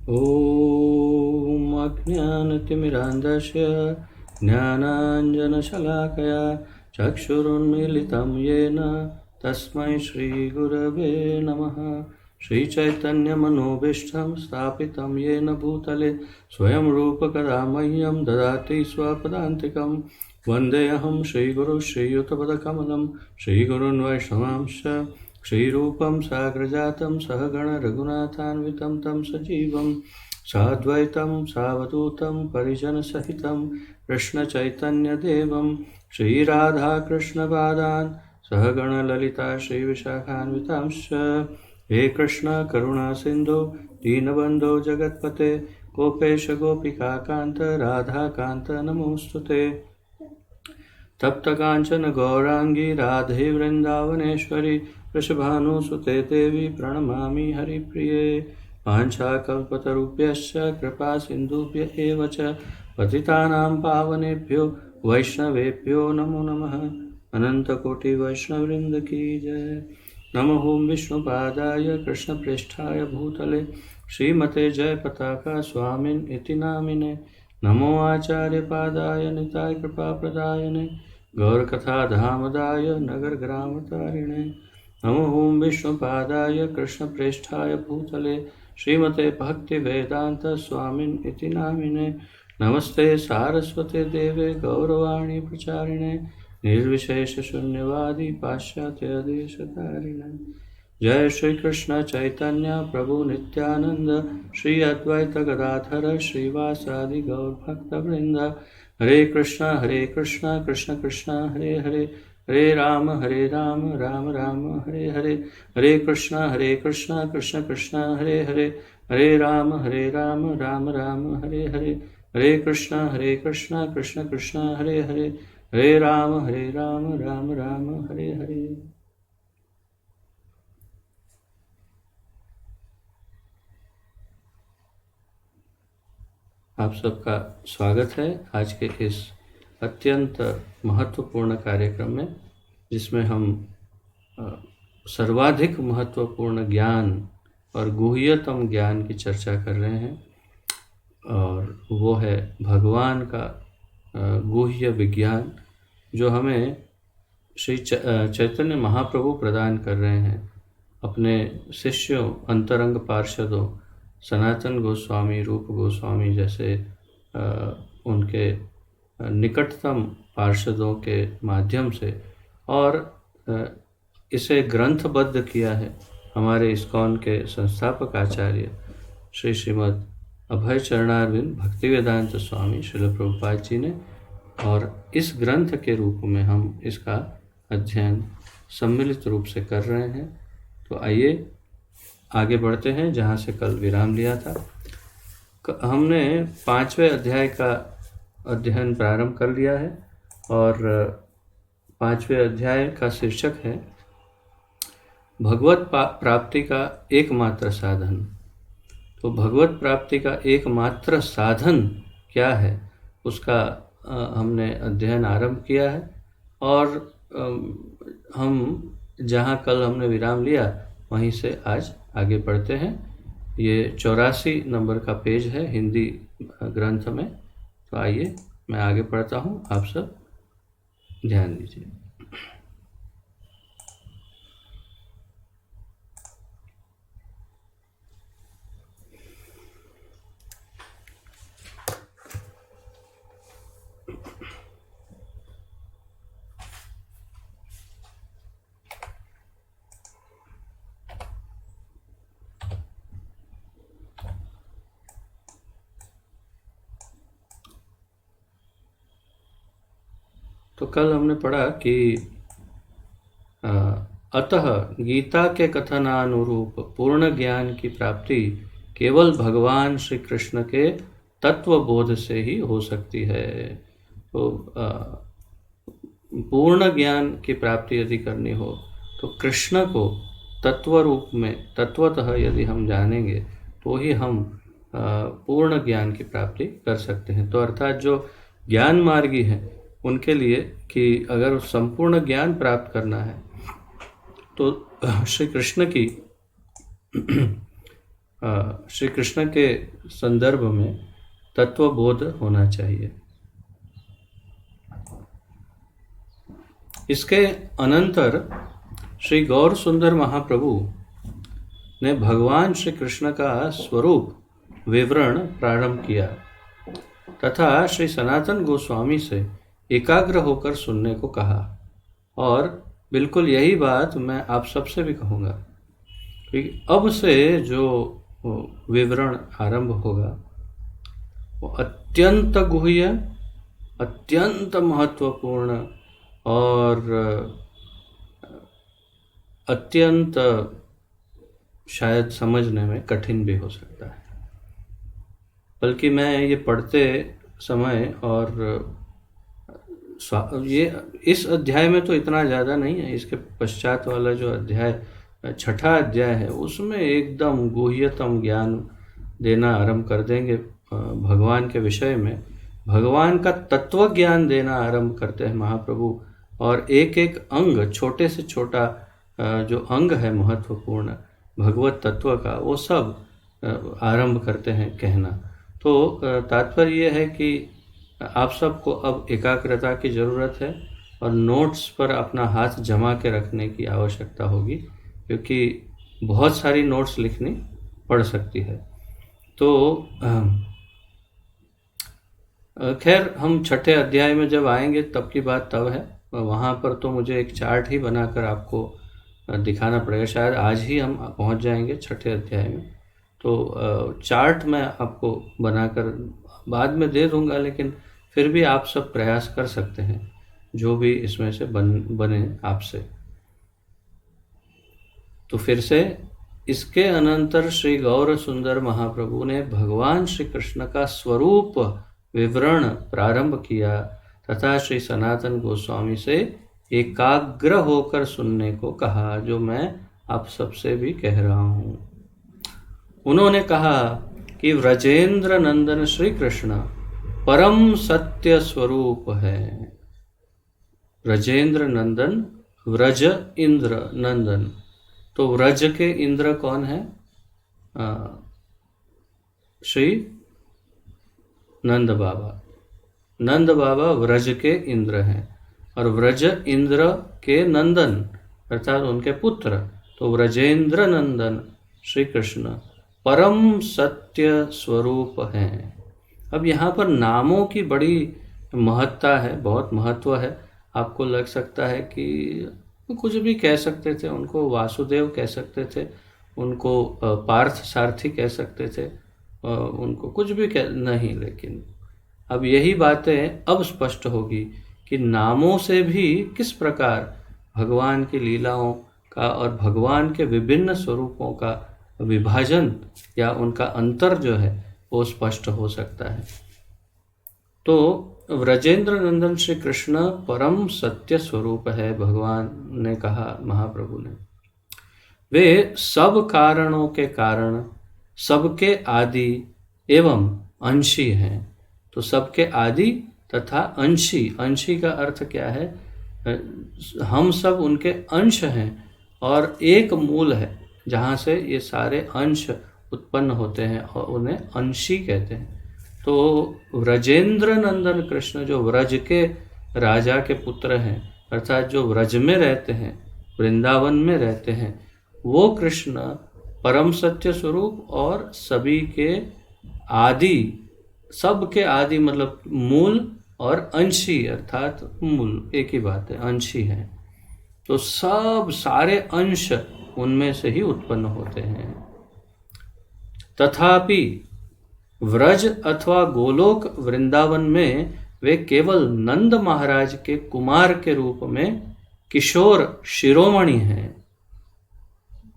ॐ अज्ञानतिमिरान्धस्य ज्ञानाञ्जनशलाकया चक्षुरुन्मीलितं येन तस्मै श्रीगुरवे नमः। श्रीचैतन्यमनोभीष्टं स्थापितं येन भूतले स्वयं रूपकदा मह्यं ददाति स्वपदान्तिकं। वन्देऽहं श्रीगुरुं श्रीयुतपदकमलं श्रीगुरून् वैष्णवांश्च श्रीरूपं साग्रजातं सहगण रघुनाथान्वितं तं सजीवं साद्वैतं सावधूतं परिजनसहितं कृष्णचैतन्यदेवं श्रीराधाकृष्णपादान् सहगण ललिता श्रीविशाखान्वितांश्च। हे कृष्ण करुणा सिन्धो दीनबन्धो जगत्पते गोपेश गोपिकान्त राधाकान्त नमोऽस्तुते। तप्त कांचन गौरांगी राधे वृंदावनेश्वरी वृषभानुसुते देवी प्रणमामि हरिप्रिये। वाञ्छाकल्पतरुभ्यश्च कृपा सिन्धुभ्य एव च पतितानां पावनेभ्यो वैष्णवेभ्यो नमो नमः। अनन्तकोटि वैष्णववृन्द की जय। नमो ओं विष्णुपादाय कृष्णप्रेष्ठाय भूतले श्रीमते जयपताका स्वामिन् इति नामिने। नमो आचार्यपादाय निताय कृपाप्रदायने गौरकथाधामदाय नगरग्रामतारिणे। नमो ओं विष्णुपादाय कृष्णप्रेष्ठाय भूतले श्रीमते भक्तिवेदांत स्वामिन् इति नामिने। नमस्ते सारस्वते देवे गौरवाणी प्रचारिणे निर्विशेष शून्यवादी पाश्चात्य देशतारिणे। जय श्री कृष्ण चैतन्य प्रभु नित्यानंद श्री अद्वैत गदाधर श्रीवासादि गौर भक्त वृंद। हरे कृष्णा कृष्ण कृष्ण हरे हरे हरे राम राम राम हरे हरे। हरे कृष्णा कृष्ण कृष्ण हरे हरे हरे राम राम राम हरे हरे। हरे कृष्णा कृष्ण कृष्ण हरे हरे हरे राम राम राम हरे हरे। आप सबका स्वागत है आज के इस अत्यंत महत्वपूर्ण कार्यक्रम में, जिसमें हम सर्वाधिक महत्वपूर्ण ज्ञान और गुह्यतम ज्ञान की चर्चा कर रहे हैं, और वो है भगवान का गुह्य विज्ञान, जो हमें श्री चैतन्य महाप्रभु प्रदान कर रहे हैं अपने शिष्यों अंतरंग पार्षदों सनातन गोस्वामी, रूप गोस्वामी जैसे उनके निकटतम पार्षदों के माध्यम से। और इसे ग्रंथबद्ध किया है हमारे इस्कॉन के संस्थापक आचार्य श्री श्रीमद् अभय चरणारविंद भक्तिवेदांत स्वामी श्रील प्रभुपाद जी ने। और इस ग्रंथ के रूप में हम इसका अध्ययन सम्मिलित रूप से कर रहे हैं। तो आइए आगे बढ़ते हैं जहाँ से कल विराम लिया था। हमने 5वें अध्याय का अध्ययन प्रारंभ कर लिया है, और 5वें अध्याय का शीर्षक है भगवत प्राप्ति का एकमात्र साधन। तो भगवत प्राप्ति का एकमात्र साधन क्या है, उसका हमने अध्ययन आरंभ किया है। और हम जहाँ कल हमने विराम लिया वहीं से आज आगे बढ़ते हैं। ये 84 नंबर का पेज है हिंदी ग्रंथ में। तो आइए मैं आगे पढ़ता हूँ, आप सब ध्यान दीजिए। तो कल हमने पढ़ा कि अतः गीता के कथनानुरूप पूर्ण ज्ञान की प्राप्ति केवल भगवान श्री कृष्ण के तत्वबोध से ही हो सकती है। तो पूर्ण ज्ञान की प्राप्ति यदि करनी हो तो कृष्ण को तत्व रूप में तत्वतः यदि हम जानेंगे तो ही हम पूर्ण ज्ञान की प्राप्ति कर सकते हैं। तो अर्थात जो ज्ञान मार्गी हैं उनके लिए कि अगर संपूर्ण ज्ञान प्राप्त करना है तो श्री कृष्ण की श्री कृष्ण के संदर्भ में तत्वबोध होना चाहिए। इसके अनंतर श्री गौर सुंदर महाप्रभु ने भगवान श्री कृष्ण का स्वरूप विवरण प्रारंभ किया तथा श्री सनातन गोस्वामी से एकाग्र होकर सुनने को कहा। और बिल्कुल यही बात मैं आप सबसे भी कहूँगा कि अब से जो विवरण आरंभ होगा वो अत्यंत गुह्य, अत्यंत महत्वपूर्ण और अत्यंत शायद समझने में कठिन भी हो सकता है। बल्कि मैं ये पढ़ते समय और ये इस अध्याय में तो इतना ज़्यादा नहीं है, इसके पश्चात वाला जो अध्याय 6ठा अध्याय है उसमें एकदम गुह्यतम ज्ञान देना आरंभ कर देंगे भगवान के विषय में। भगवान का तत्व ज्ञान देना आरंभ करते हैं महाप्रभु, और एक एक अंग, छोटे से छोटा जो अंग है महत्वपूर्ण भगवत तत्व का, वो सब आरंभ करते हैं कहना। तो तात्पर्य यह है कि आप सबको अब एकाग्रता की ज़रूरत है और नोट्स पर अपना हाथ जमा के रखने की आवश्यकता होगी, क्योंकि बहुत सारी नोट्स लिखनी पड़ सकती है। तो खैर हम 6ठे अध्याय में जब आएंगे तब की बात तब है। वहाँ पर तो मुझे एक चार्ट ही बनाकर आपको दिखाना पड़ेगा। शायद आज ही हम पहुँच जाएंगे 6ठे अध्याय में, तो चार्ट मैं आपको बनाकर बाद में दे दूंगा, लेकिन फिर भी आप सब प्रयास कर सकते हैं जो भी इसमें से बने आपसे। तो फिर से इसके अनंतर श्री गौर सुंदर महाप्रभु ने भगवान श्री कृष्ण का स्वरूप विवरण प्रारंभ किया तथा श्री सनातन गोस्वामी से एकाग्र होकर सुनने को कहा, जो मैं आप सबसे भी कह रहा हूँ। उन्होंने कहा कि व्रजेंद्र नंदन श्री कृष्ण परम सत्य स्वरूप है। व्रजेंद्र नंदन, व्रज इंद्र नंदन, तो व्रज के इंद्र कौन है? श्री नंद बाबा। नंद बाबा व्रज के इंद्र हैं और व्रज इंद्र के नंदन अर्थात उनके पुत्र, तो व्रजेंद्र नंदन श्री कृष्ण परम सत्य स्वरूप हैं। अब यहाँ पर नामों की बड़ी महत्ता है, बहुत महत्व है। आपको लग सकता है कि कुछ भी कह सकते थे, उनको वासुदेव कह सकते थे, उनको पार्थ सारथी कह सकते थे, उनको कुछ भी कह नहीं, लेकिन अब यही बातें अब स्पष्ट होगी कि नामों से भी किस प्रकार भगवान की लीलाओं का और भगवान के विभिन्न स्वरूपों का विभाजन या उनका अंतर जो है वो स्पष्ट हो सकता है। तो व्रजेंद्र नंदन श्री कृष्ण परम सत्य स्वरूप है, भगवान ने कहा महाप्रभु ने। वे सब कारणों के कारण, सबके आदि एवं अंशी हैं। तो सबके आदि तथा अंशी, अंशी का अर्थ क्या है? हम सब उनके अंश हैं और एक मूल है जहाँ से ये सारे अंश उत्पन्न होते हैं और उन्हें अंशी कहते हैं। तो व्रजेंद्र नंदन कृष्ण जो व्रज के राजा के पुत्र हैं, अर्थात जो व्रज में रहते हैं, वृंदावन में रहते हैं, वो कृष्ण परम सत्य स्वरूप और सभी के आदि, सबके आदि मतलब मूल, और अंशी अर्थात मूल एक ही बात है, अंशी है। तो सब सारे अंश उनमें से ही उत्पन्न होते हैं। तथापि व्रज अथवा गोलोक वृंदावन में वे केवल नंद महाराज के कुमार के रूप में किशोर शिरोमणि हैं।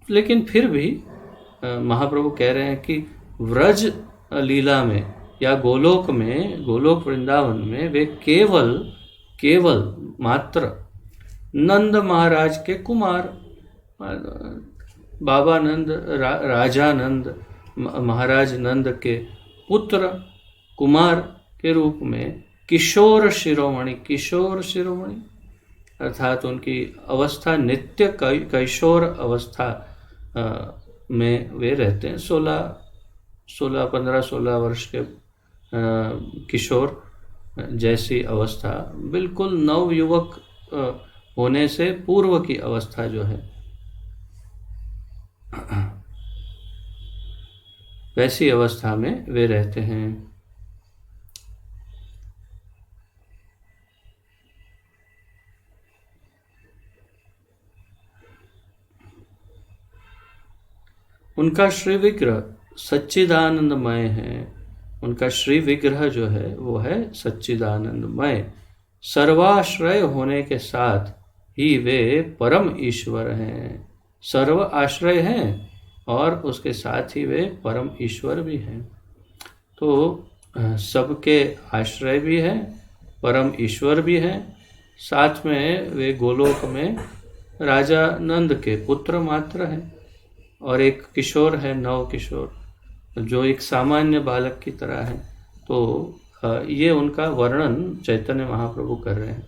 लेकिन फिर भी महाप्रभु कह रहे हैं कि व्रज लीला में या गोलोक में, गोलोक वृंदावन में वे केवल मात्र नंद महाराज के कुमार, बाबा नंद, राजा नंद, महाराज नंद के पुत्र कुमार के रूप में किशोर शिरोमणि, किशोर शिरोमणि अर्थात उनकी अवस्था नित्य कैशोर अवस्था में वे रहते हैं। 15-16 वर्ष के किशोर जैसी अवस्था, बिल्कुल नवयुवक होने से पूर्व की अवस्था जो है वैसी अवस्था में वे रहते हैं। उनका श्री विग्रह सच्चिदानंदमय है। उनका श्री विग्रह जो है वो है सच्चिदानंदमय। सर्वाश्रय होने के साथ ही वे परम ईश्वर हैं। सर्व आश्रय हैं और उसके साथ ही वे परम ईश्वर भी हैं। तो सबके आश्रय भी हैं, परम ईश्वर भी हैं, साथ में वे गोलोक में राजा नंद के पुत्र मात्र हैं। और एक किशोर है, नव किशोर, जो एक सामान्य बालक की तरह है। तो ये उनका वर्णन चैतन्य महाप्रभु कर रहे हैं।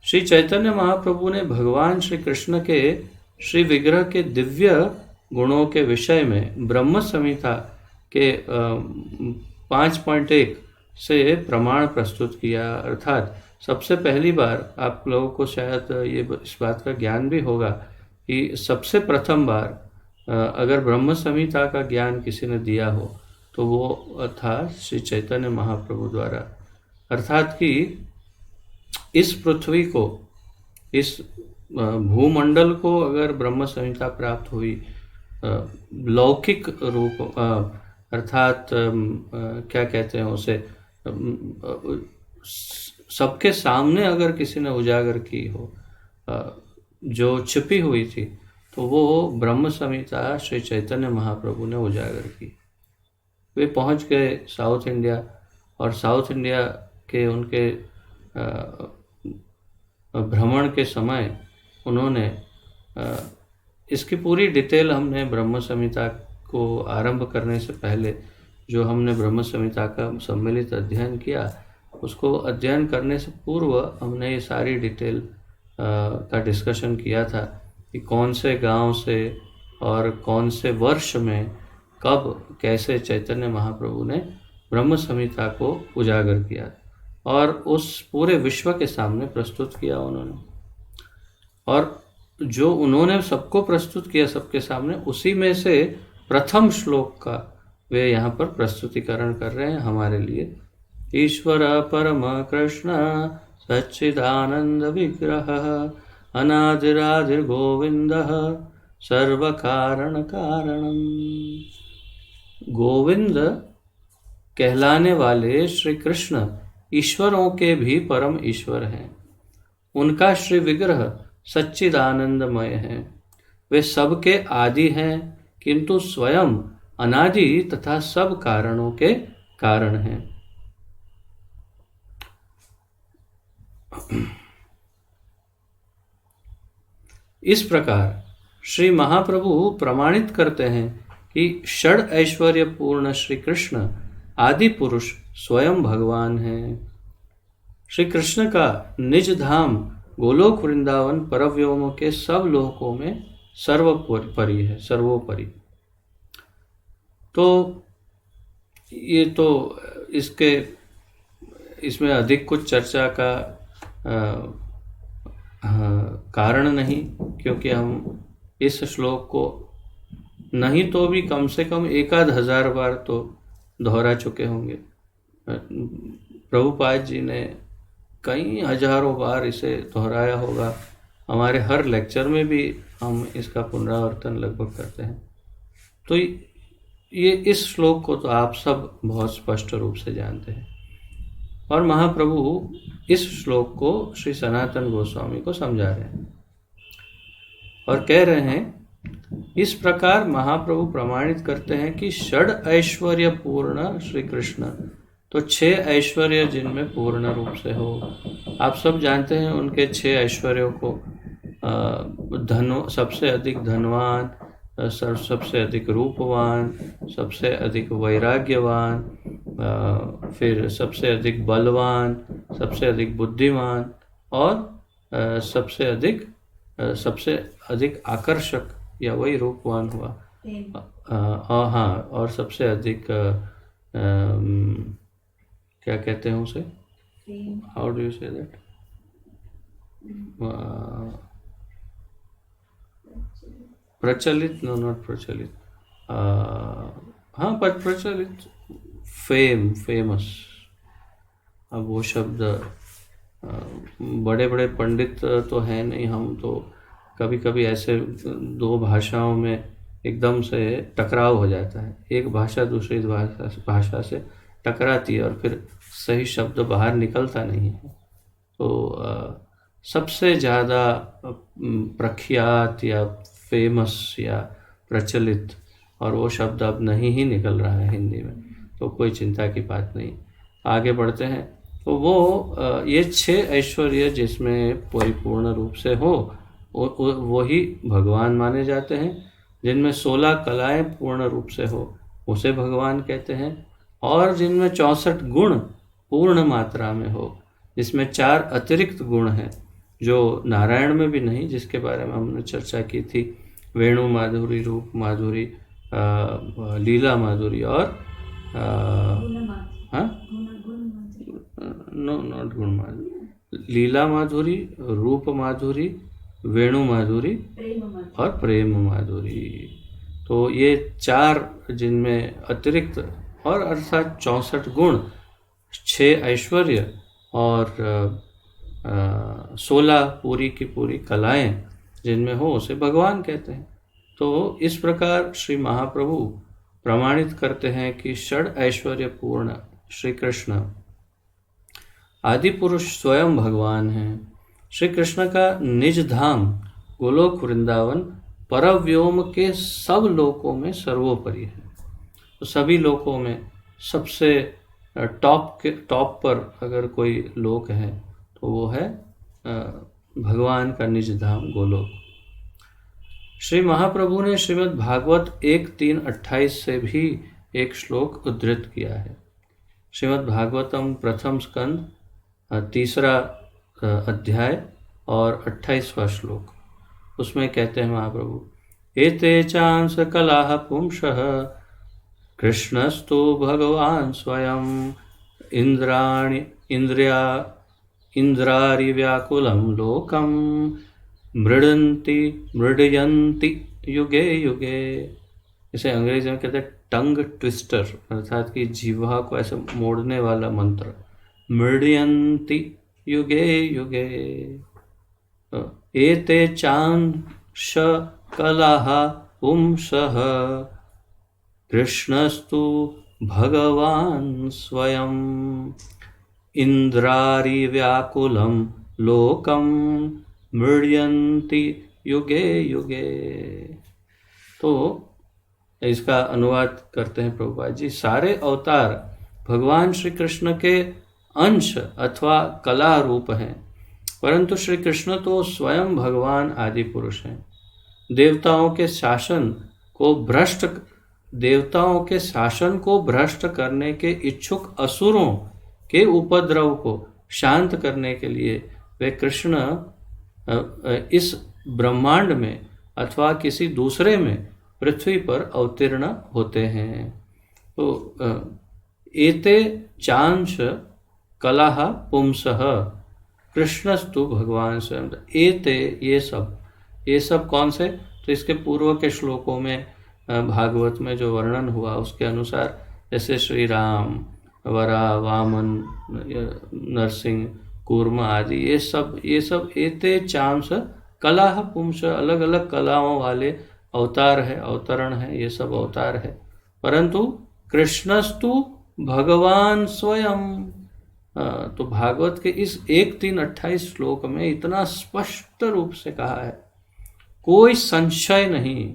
श्री चैतन्य महाप्रभु ने भगवान श्री कृष्ण के श्री विग्रह के दिव्य गुणों के विषय में ब्रह्म संहिता के 5.1 से प्रमाण प्रस्तुत किया। अर्थात सबसे पहली बार आप लोगों को शायद ये इस बात का ज्ञान भी होगा कि सबसे प्रथम बार अगर ब्रह्म संहिता का ज्ञान किसी ने दिया हो तो वो था श्री चैतन्य महाप्रभु द्वारा। अर्थात कि इस पृथ्वी को, इस भूमंडल को अगर ब्रह्म संहिता प्राप्त हुई लौकिक रूप, अर्थात क्या कहते हैं उसे, सबके सामने अगर किसी ने उजागर की हो, जो छिपी हुई थी, तो वो ब्रह्म संहिता श्री चैतन्य महाप्रभु ने उजागर की। वे पहुंच गए साउथ इंडिया, और साउथ इंडिया के उनके भ्रमण के समय उन्होंने इसकी पूरी डिटेल, हमने ब्रह्म संहिता को आरंभ करने से पहले जो हमने ब्रह्म संहिता का सम्मिलित अध्ययन किया, उसको अध्ययन करने से पूर्व हमने ये सारी डिटेल का डिस्कशन किया था कि कौन से गांव से और कौन से वर्ष में कब कैसे चैतन्य महाप्रभु ने ब्रह्म संहिता को उजागर किया और उस पूरे विश्व के सामने प्रस्तुत किया उन्होंने। और जो उन्होंने सबको प्रस्तुत किया सबके सामने, उसी में से प्रथम श्लोक का वे यहाँ पर प्रस्तुतिकरण कर रहे हैं हमारे लिए। ईश्वर परम कृष्ण सच्चिदानंद विग्रह अनादिरादिर गोविंद सर्व कारण कारणम। गोविंद कहलाने वाले श्री कृष्ण ईश्वरों के भी परम ईश्वर हैं। उनका श्री विग्रह सच्चिदानंदमय है। वे सबके आदि हैं, किंतु स्वयं अनादि तथा सब कारणों के कारण हैं। इस प्रकार श्री महाप्रभु प्रमाणित करते हैं कि षड ऐश्वर्य पूर्ण श्री कृष्ण आदि पुरुष स्वयं भगवान हैं। श्री कृष्ण का निज धाम गोलोक वृंदावन परव्योम के सब लोकों में सर्वोपरि है, सर्वोपरि। तो ये तो इसमें अधिक कुछ चर्चा का कारण नहीं, क्योंकि हम इस श्लोक को नहीं तो भी कम से कम 1000 बार तो दोहरा चुके होंगे। प्रभुपाद जी ने कई हजारों बार इसे दोहराया होगा। हमारे हर लेक्चर में भी हम इसका पुनरावर्तन लगभग करते हैं। तो ये इस श्लोक को तो आप सब बहुत स्पष्ट रूप से जानते हैं। और महाप्रभु इस श्लोक को श्री सनातन गोस्वामी को समझा रहे हैं और कह रहे हैं, इस प्रकार महाप्रभु प्रमाणित करते हैं कि षड ऐश्वर्य पूर्ण श्री कृष्ण, तो 6 ऐश्वर्य जिनमें पूर्ण रूप से हो। आप सब जानते हैं उनके 6 ऐश्वर्यों को। सबसे अधिक धनवान, सबसे अधिक रूपवान, सबसे अधिक वैराग्यवान, फिर सबसे अधिक बलवान, सबसे अधिक बुद्धिमान और सबसे अधिक आकर्षक, या वही रूपवान हुआ। और हाँ, और सबसे अधिक क्या कहते हैं उसे, how do you say that, प्रचलित, नो नॉट प्रचलित, हाँ पर प्रचलित, फेमस। अब वो शब्द बड़े बड़े पंडित तो हैं नहीं हम, तो कभी कभी ऐसे दो भाषाओं में एकदम से टकराव हो जाता है, एक भाषा दूसरी भाषा से टकराती है और फिर सही शब्द बाहर निकलता नहीं है। तो सबसे ज़्यादा प्रख्यात या फेमस या प्रचलित, और वो शब्द अब नहीं ही निकल रहा है हिंदी में, तो कोई चिंता की बात नहीं। आगे बढ़ते हैं। तो वो ये 6 ऐश्वर्य जिसमें परिपूर्ण रूप से हो वही भगवान माने जाते हैं। जिनमें 16 कलाएं पूर्ण रूप से हो उसे भगवान कहते हैं। और जिनमें 64 गुण पूर्ण मात्रा में हो, जिसमें 4 अतिरिक्त गुण हैं जो नारायण में भी नहीं, जिसके बारे में हमने चर्चा की थी, वेणु माधुरी, रूप माधुरी, लीला माधुरी और हाँ, नो नॉट गुण माधुरी, लीला माधुरी, रूप माधुरी, वेणु माधुरी और प्रेम माधुरी। तो ये 4 जिनमें अतिरिक्त और अर्थात 64 गुण, 6 ऐश्वर्य और 16 पूरी की पूरी कलाएं जिनमें हो उसे भगवान कहते हैं। तो इस प्रकार श्री महाप्रभु प्रमाणित करते हैं कि षड ऐश्वर्य पूर्ण श्री कृष्ण आदि पुरुष स्वयं भगवान हैं। श्री कृष्ण का निज धाम गोलोक वृंदावन परव्योम के सब लोकों में सर्वोपरि है। तो सभी लोकों में सबसे टॉप पर अगर कोई लोक है तो वो है भगवान का निज धाम गोलोक। श्री महाप्रभु ने श्रीमद् भागवत 1:3-28 से भी एक श्लोक उद्धृत किया है। श्रीमद् भागवतम प्रथम स्कंद 3रा अध्याय और 28वां श्लोक, उसमें कहते हैं महाप्रभु, एते चांस कलाः पुंसः कृष्णस्तु भगवान स्वयं इंद्रारि व्याकुलं लोकम मृडयन्ति युगे युगे। इसे अंग्रेजी में कहते हैं टंग ट्विस्टर, अर्थात कि जीवा को ऐसे मोड़ने वाला मंत्र, मृडयन्ति युगे युगे। एते चांश कलाः पुंसः कृष्णस्तु भगवान स्वयं इंद्रारि व्याकुलं लोकम मृडयन्ति युगे युगे। तो इसका अनुवाद करते हैं प्रभुपाद जी, सारे अवतार भगवान श्री कृष्ण के अंश अथवा कला रूप हैं, परंतु श्री कृष्ण तो स्वयं भगवान आदि पुरुष हैं। देवताओं के शासन को भ्रष्ट करने के इच्छुक असुरों के उपद्रव को शांत करने के लिए वे कृष्ण इस ब्रह्मांड में अथवा किसी दूसरे में पृथ्वी पर अवतीर्ण होते हैं। तो एते चांश कलाः पुंसः कृष्णस्तु भगवान स्वयं। एते ये सब कौन से? तो इसके पूर्व के श्लोकों में भागवत में जो वर्णन हुआ उसके अनुसार, जैसे श्री राम, वरा, वामन, नरसिंह, कूर्म आदि, ये सब एते चांस कलाः पुंस, अलग अलग कलाओं वाले अवतार है, अवतरण है, ये सब अवतार है। परंतु कृष्णस्तु भगवान स्वयं। तो भागवत के इस 1:3-28 श्लोक में इतना स्पष्ट रूप से कहा है, कोई संशय नहीं।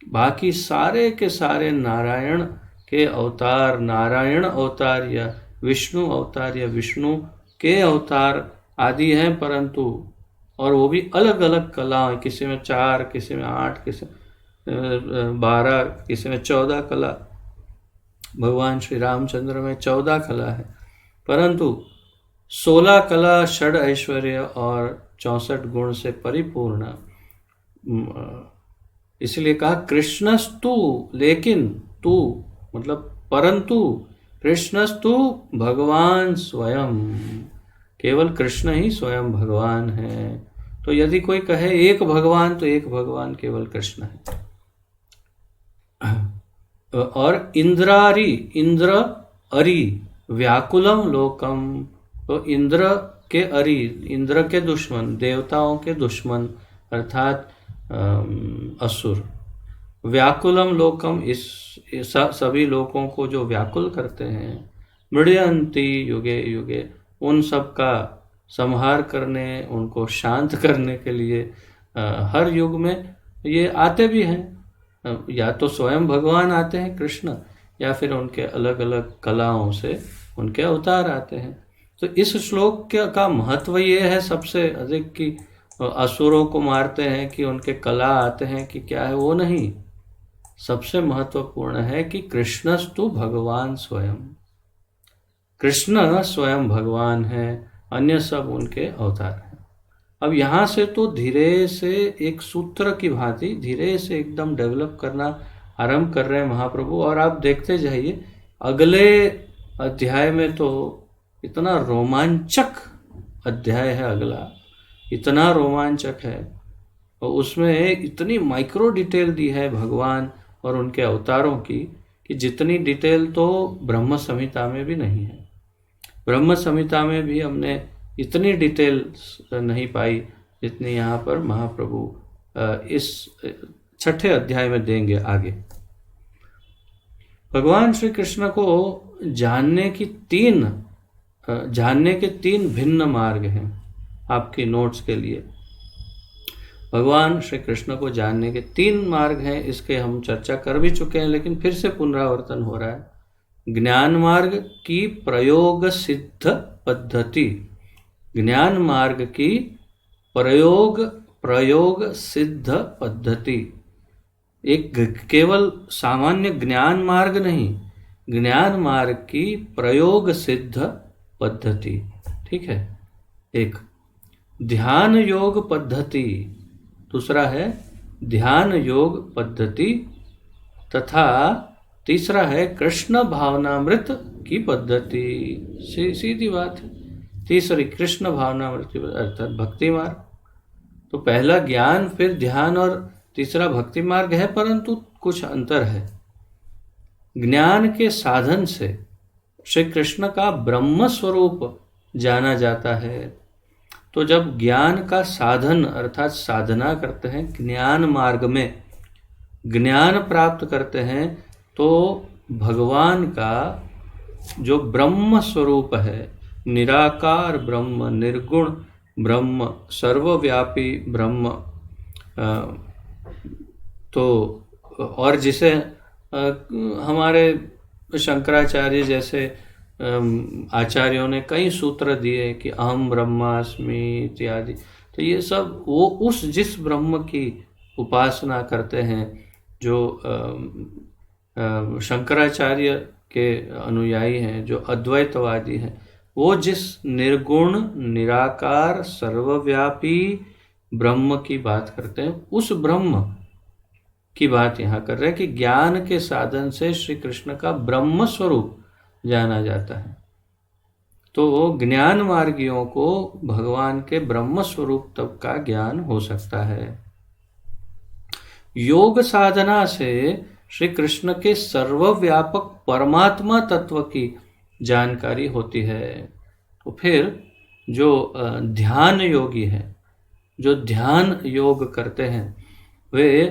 बाकी सारे के सारे नारायण के अवतार, नारायण अवतार या विष्णु अवतार या विष्णु के अवतार आदि हैं, परंतु और वो भी अलग अलग कलाएं, किसी में 4, किसी में 8, किसी में 12, किसी में 14 कला। भगवान श्री रामचंद्र में 14 कला है, परंतु 16 कला, षड ऐश्वर्य और 64 गुण से परिपूर्ण इसलिए कहा कृष्णस्तु, लेकिन तू मतलब परंतु, कृष्णस्तु भगवान स्वयं, केवल कृष्ण ही स्वयं भगवान है। तो यदि कोई कहे एक भगवान, तो एक भगवान केवल कृष्ण है। और इंद्रारी, इंद्र अरि व्याकुलम लोकम, तो इंद्र के अरि, इंद्र के दुश्मन, देवताओं के दुश्मन अर्थात असुर, व्याकुलम लोकम, इस सभी लोगों को जो व्याकुल करते हैं, मृडयंती युगे युगे, उन सब का संहार करने, उनको शांत करने के लिए हर युग में ये आते भी हैं। या तो स्वयं भगवान आते हैं कृष्ण, या फिर उनके अलग अलग कलाओं से उनके अवतार आते हैं। तो इस श्लोक का महत्व ये है सबसे अधिक कि असुरों को मारते हैं कि उनके कला आते हैं कि क्या है, वो नहीं। सबसे महत्वपूर्ण है कि कृष्णस्तु भगवान स्वयं, कृष्ण स्वयं भगवान है, अन्य सब उनके अवतार हैं। अब यहाँ से तो धीरे से एक सूत्र की भांति धीरे से एकदम डेवलप करना आरंभ कर रहे हैं महाप्रभु। और आप देखते जाइए अगले अध्याय में तो इतना रोमांचक अध्याय है अगला, इतना रोमांचक है, और उसमें इतनी माइक्रो डिटेल दी है भगवान और उनके अवतारों की कि जितनी डिटेल तो ब्रह्म संहिता में भी नहीं है। ब्रह्म संहिता में भी हमने इतनी डिटेल नहीं पाई जितनी यहाँ पर महाप्रभु इस छठे अध्याय में देंगे आगे। भगवान श्री कृष्ण को जानने के तीन भिन्न मार्ग हैं। आपके नोट्स के लिए भगवान श्री कृष्ण को जानने के तीन मार्ग हैं, इसके हम चर्चा कर भी चुके हैं, लेकिन फिर से पुनरावर्तन हो रहा है। ज्ञान मार्ग की प्रयोग सिद्ध पद्धति, ज्ञान मार्ग की प्रयोग सिद्ध पद्धति, एक केवल सामान्य ज्ञान मार्ग नहीं, ज्ञान मार्ग की प्रयोग सिद्ध पद्धति। ठीक है, एक ध्यान योग पद्धति, दूसरा है ध्यान योग पद्धति, तथा तीसरा है कृष्ण भावनामृत की पद्धति। सीधी बात है, तीसरी कृष्ण भावनामृत की अर्थात भक्ति मार्ग। तो पहला ज्ञान, फिर ध्यान और तीसरा भक्ति मार्ग है, परंतु कुछ अंतर है। ज्ञान के साधन से श्री कृष्ण का ब्रह्म स्वरूप जाना जाता है। तो जब ज्ञान का साधन अर्थात साधना करते हैं, ज्ञान मार्ग में ज्ञान प्राप्त करते हैं, तो भगवान का जो ब्रह्म स्वरूप है, निराकार ब्रह्म, निर्गुण ब्रह्म, सर्वव्यापी ब्रह्म, तो और जिसे हमारे शंकराचार्य जैसे आचार्यों ने कई सूत्र दिए कि अहम ब्रह्मास्मि इत्यादि, तो ये सब वो जिस ब्रह्म की उपासना करते हैं, जो शंकराचार्य के अनुयायी हैं, जो अद्वैतवादी हैं, वो जिस निर्गुण निराकार सर्वव्यापी ब्रह्म की बात करते हैं, उस ब्रह्म की बात यहाँ कर रहे हैं कि ज्ञान के साधन से श्री कृष्ण का ब्रह्म स्वरूप जाना जाता है। तो ज्ञान मार्गियों को भगवान के ब्रह्म स्वरूप तक का ज्ञान हो सकता है। योग साधना से श्री कृष्ण के सर्वव्यापक परमात्मा तत्व की जानकारी होती है। तो फिर जो ध्यान योगी हैं, जो ध्यान योग करते हैं, वे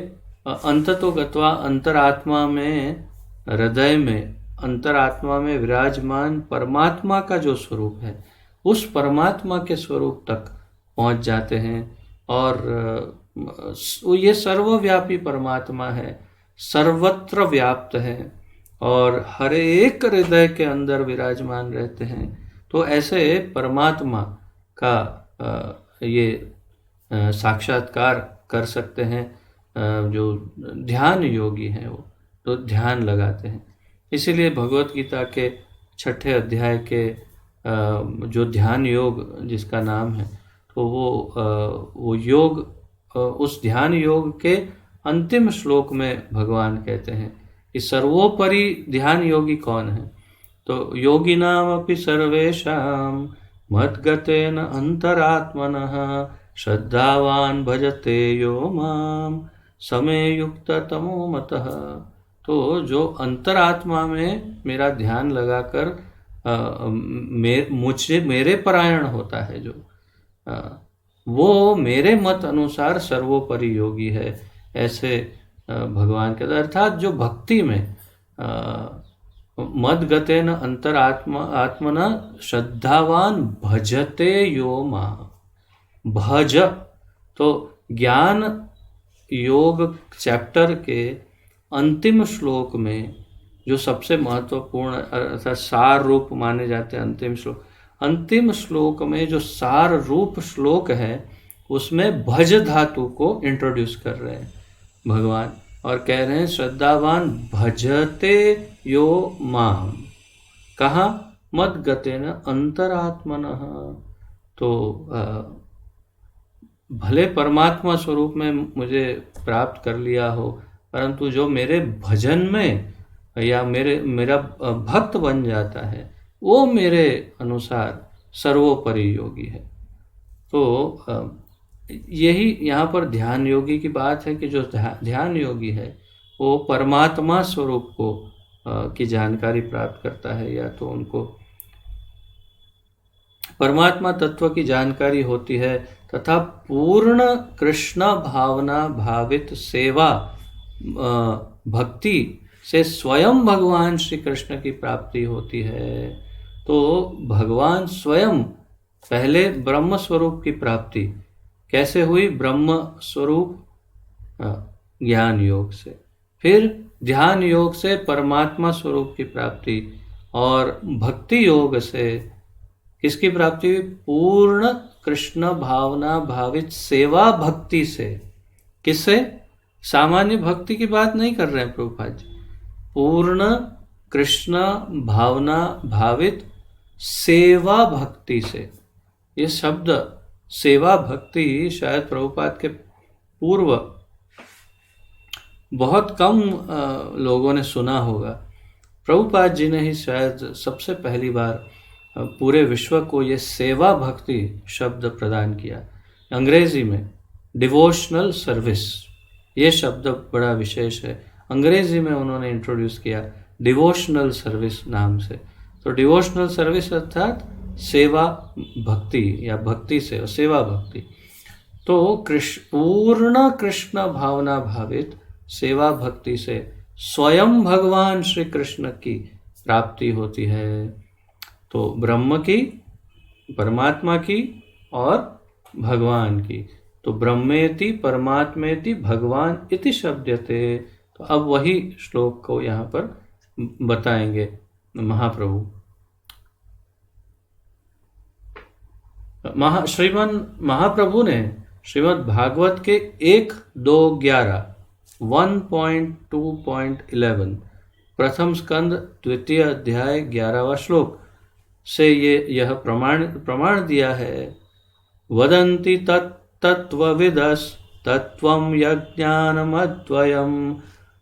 अंततो गत्वा अंतरात्मा में, हृदय में, अंतरात्मा में विराजमान परमात्मा का जो स्वरूप है, उस परमात्मा के स्वरूप तक पहुंच जाते हैं। और ये सर्वव्यापी परमात्मा है, सर्वत्र व्याप्त है और हर एक हृदय के अंदर विराजमान रहते हैं। तो ऐसे परमात्मा का ये साक्षात्कार कर सकते हैं जो ध्यान योगी हैं, वो तो ध्यान लगाते हैं। इसीलिए भगवत गीता के छठे अध्याय के जो ध्यान योग जिसका नाम है, तो वो योग, उस ध्यान योग के अंतिम श्लोक में भगवान कहते हैं कि सर्वोपरि ध्यान योगी कौन है। तो योगिनामपि सर्वेषां मद्गतेन अंतरात्मनः श्रद्धावान भजते यो माम समे युक्ततमो मतः। तो जो अंतरात्मा में मेरा ध्यान लगाकर मुझे मेरे परायण होता है, जो वो मेरे मत अनुसार सर्वोपरि योगी है, ऐसे भगवान के अर्थात जो भक्ति में मद्गतेन आत्मना श्रद्धावान भजते यो मा। भज तो ज्ञान योग चैप्टर के अंतिम श्लोक में जो सबसे महत्वपूर्ण अर्थात सार रूप माने जाते हैं अंतिम श्लोक में जो सार रूप श्लोक है उसमें भज धातु को इंट्रोड्यूस कर रहे हैं भगवान और कह रहे हैं श्रद्धावान भजते यो माम। कहाँ? मद्गतेन अंतरात्मनः। तो भले परमात्मा स्वरूप में मुझे प्राप्त कर लिया हो, परंतु जो मेरे भजन में या मेरा भक्त बन जाता है वो मेरे अनुसार सर्वोपरि योगी है। तो यही यहाँ पर ध्यान योगी की बात है कि जो ध्यान योगी है वो परमात्मा स्वरूप को की जानकारी प्राप्त करता है, या तो उनको परमात्मा तत्व की जानकारी होती है तथा पूर्ण कृष्ण भावना भावित सेवा भक्ति से स्वयं भगवान श्री कृष्ण की प्राप्ति होती है। तो भगवान स्वयं पहले ब्रह्म स्वरूप की प्राप्ति कैसे हुई? ब्रह्म स्वरूप ज्ञान योग से, फिर ध्यान योग से परमात्मा स्वरूप की प्राप्ति, और भक्ति योग से किसकी प्राप्ति हुई? पूर्ण कृष्ण भावना भावित सेवा भक्ति से। किससे? सामान्य भक्ति की बात नहीं कर रहे हैं प्रभुपाद जी, पूर्ण कृष्ण भावना भावित सेवा भक्ति से। ये शब्द सेवा भक्ति शायद प्रभुपाद के पूर्व बहुत कम लोगों ने सुना होगा। प्रभुपाद जी ने ही शायद सबसे पहली बार पूरे विश्व को ये सेवा भक्ति शब्द प्रदान किया। अंग्रेजी में डिवोशनल सर्विस, ये शब्द बड़ा विशेष है, अंग्रेजी में उन्होंने इंट्रोड्यूस किया डिवोशनल सर्विस नाम से। तो डिवोशनल सर्विस अर्थात सेवा भक्ति या भक्ति से सेवा भक्ति। तो पूर्ण कृष्ण भावना भावित सेवा भक्ति से स्वयं भगवान श्री कृष्ण की प्राप्ति होती है। तो ब्रह्म की, परमात्मा की और भगवान की। तो ब्रह्मेति परमात्मेति भगवान इति शब्दते। तो अब वही श्लोक को यहाँ पर बताएंगे महाप्रभु। महाप्रभु ने श्रीमद् भागवत के 1.2.11 प्रथम स्कंद द्वितीय अध्याय 11वां श्लोक से यह प्रमाण दिया है। वदन्ति तत्त्वविदस्तत्त्वं यज्ञानमद्वयं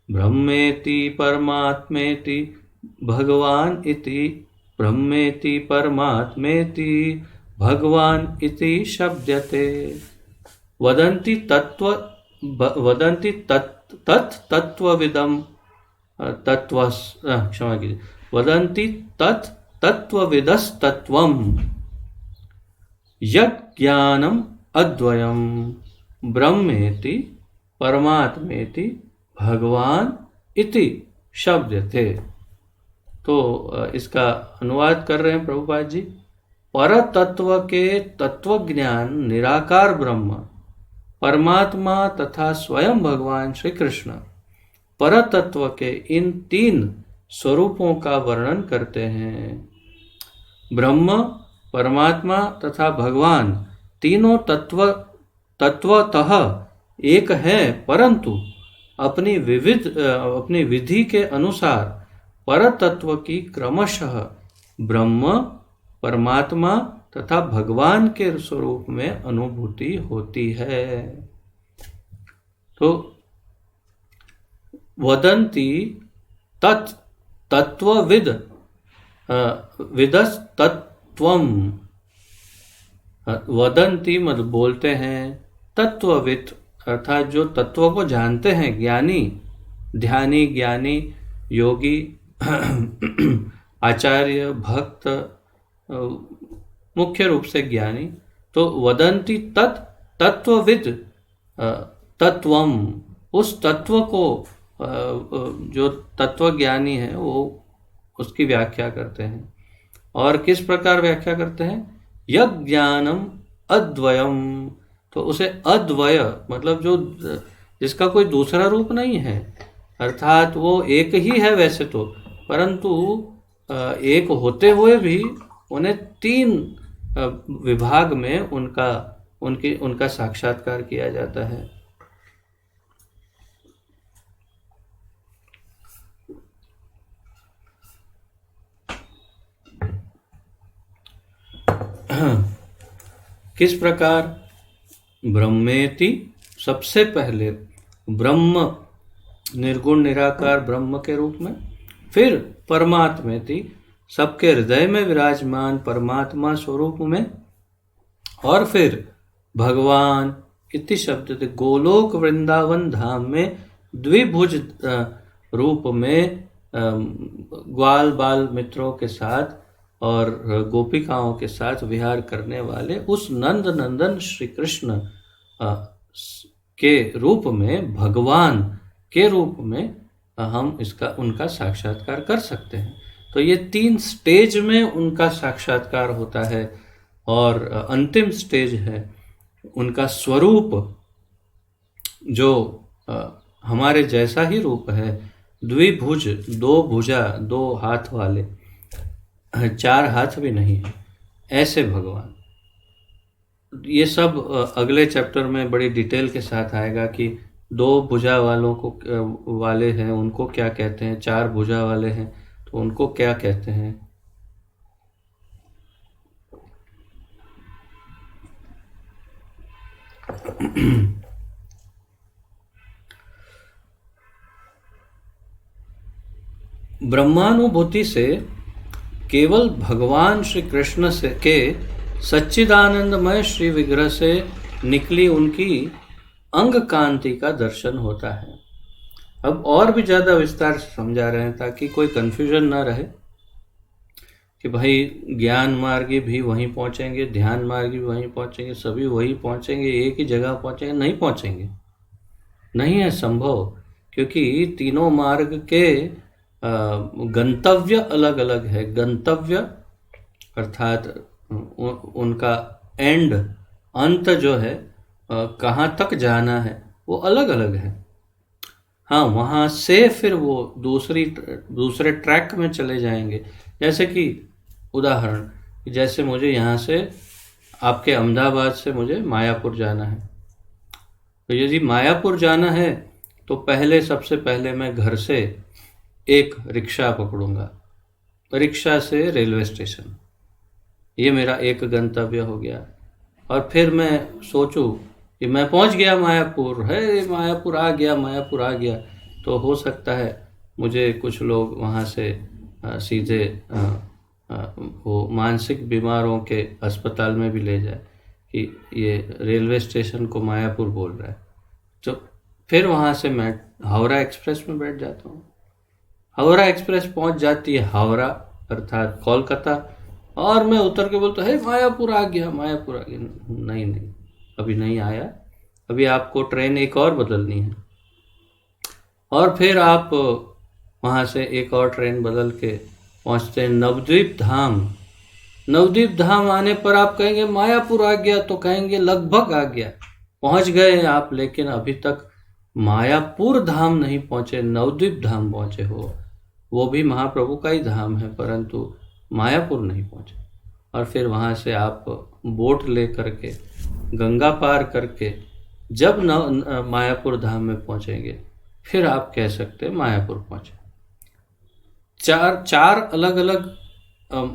ब्रह्मेति परमात्मेति भगवान इति, ब्रह्मेति परमात्मेति भगवान इति शब्दते। वदन्ति तत्त्वविदं क्षमा कीजिए, वदन्ति तत्त्वविदस्तत्त्वं यज्ञानम् अद्वयं ब्रह्मेति परमात्मेति भगवान इति शब्दते। तो इसका अनुवाद कर रहे हैं प्रभुपाद जी। पर तत्व के तत्व ज्ञान निराकार ब्रह्म, परमात्मा तथा स्वयं भगवान श्री कृष्ण पर तत्व के इन 3 स्वरूपों का वर्णन करते हैं। ब्रह्म, परमात्मा तथा भगवान तीनों तत्वतः एक है, परंतु अपनी विधि के अनुसार परतत्व की क्रमशः ब्रह्म, परमात्मा तथा भगवान के स्वरूप में अनुभूति होती है। तो वदन्ति तत् तत्वविद विदस्तत्त्वम्। वदन्ति मतलब बोलते हैं, तत्वविद अर्थात जो तत्व को जानते हैं, ज्ञानी, ध्यानी, ज्ञानी, योगी, आचार्य, भक्त, मुख्य रूप से ज्ञानी। तो वदन्ति तत् तत्वविद तत्वम, उस तत्व को जो तत्वज्ञानी है वो उसकी व्याख्या करते हैं। और किस प्रकार व्याख्या करते हैं? यज्ञानम अद्वयम, तो उसे अद्वय मतलब जो जिसका कोई दूसरा रूप नहीं है, अर्थात वो एक ही है वैसे तो, परंतु एक होते हुए भी उन्हें तीन विभाग में उनका साक्षात्कार किया जाता है। किस प्रकार? ब्रह्मेति, सबसे पहले ब्रह्म, निर्गुण निराकार ब्रह्म के रूप में, फिर परमात्मेति, सबके हृदय में विराजमान परमात्मा स्वरूप में, और फिर भगवान इति शब्द से गोलोक वृंदावन धाम में द्विभुज रूप में ग्वाल बाल मित्रों के साथ और गोपिकाओं के साथ विहार करने वाले उस नंद नंदन श्री कृष्ण के रूप में, भगवान के रूप में हम उनका साक्षात्कार कर सकते हैं। तो ये तीन स्टेज में उनका साक्षात्कार होता है, और अंतिम स्टेज है उनका स्वरूप, जो हमारे जैसा ही रूप है, द्विभुज, दो भुजा, दो हाथ वाले, चार हाथ भी नहीं है, ऐसे भगवान। ये सब अगले चैप्टर में बड़ी डिटेल के साथ आएगा कि दो भुजा वाले हैं उनको क्या कहते हैं, चार भुजा वाले हैं तो उनको क्या कहते हैं। ब्रह्मानुभूति से केवल भगवान श्री कृष्ण से के सच्चिदानंदमय श्री विग्रह से निकली उनकी अंग कांति का दर्शन होता है। अब और भी ज़्यादा विस्तार से समझा रहे हैं ताकि कोई कन्फ्यूजन ना रहे कि भाई ज्ञान मार्गी भी वहीं पहुंचेंगे, ध्यान मार्गी भी वहीं पहुंचेंगे, सभी वहीं पहुंचेंगे, एक ही जगह पहुंचेंगे। नहीं पहुंचेंगे, नहीं है संभव, क्योंकि तीनों मार्ग के गंतव्य अलग अलग है। गंतव्य अर्थात उनका एंड, अंत जो है, कहाँ तक जाना है वो अलग अलग है। हाँ, वहाँ से फिर वो दूसरे ट्रैक में चले जाएंगे। जैसे कि उदाहरण, जैसे मुझे यहाँ से आपके अहमदाबाद से मुझे मायापुर जाना है, तो यदि मायापुर जाना है तो सबसे पहले मैं घर से एक रिक्शा पकड़ूंगा, रिक्शा से रेलवे स्टेशन, ये मेरा एक गंतव्य हो गया। और फिर मैं सोचूं कि मैं पहुंच गया मायापुर, है मायापुर आ गया, तो हो सकता है मुझे कुछ लोग वहां से सीधे वो मानसिक बीमारों के अस्पताल में भी ले जाए कि ये रेलवे स्टेशन को मायापुर बोल रहा है। तो फिर वहां से मैं हावड़ा एक्सप्रेस में बैठ जाता हूँ। हावड़ा एक्सप्रेस पहुंच जाती है हावड़ा अर्थात कोलकाता, और मैं उतर के बोलता है मायापुर आ गया। नहीं, अभी नहीं आया, अभी आपको ट्रेन एक और बदलनी है, और फिर आप वहाँ से एक और ट्रेन बदल के पहुँचते हैं नवद्वीप धाम। नवद्वीप धाम आने पर आप कहेंगे मायापुर आ गया, तो कहेंगे लगभग आ गया, पहुँच गए आप, लेकिन अभी तक मायापुर धाम नहीं पहुँचे, नवद्वीप धाम पहुँचे हो। वो भी महाप्रभु का ही धाम है, परंतु मायापुर नहीं पहुँचे। और फिर वहाँ से आप बोट ले करके गंगा पार करके जब मायापुर धाम में पहुँचेंगे, फिर आप कह सकते हैं मायापुर पहुँचे। चार अलग अलग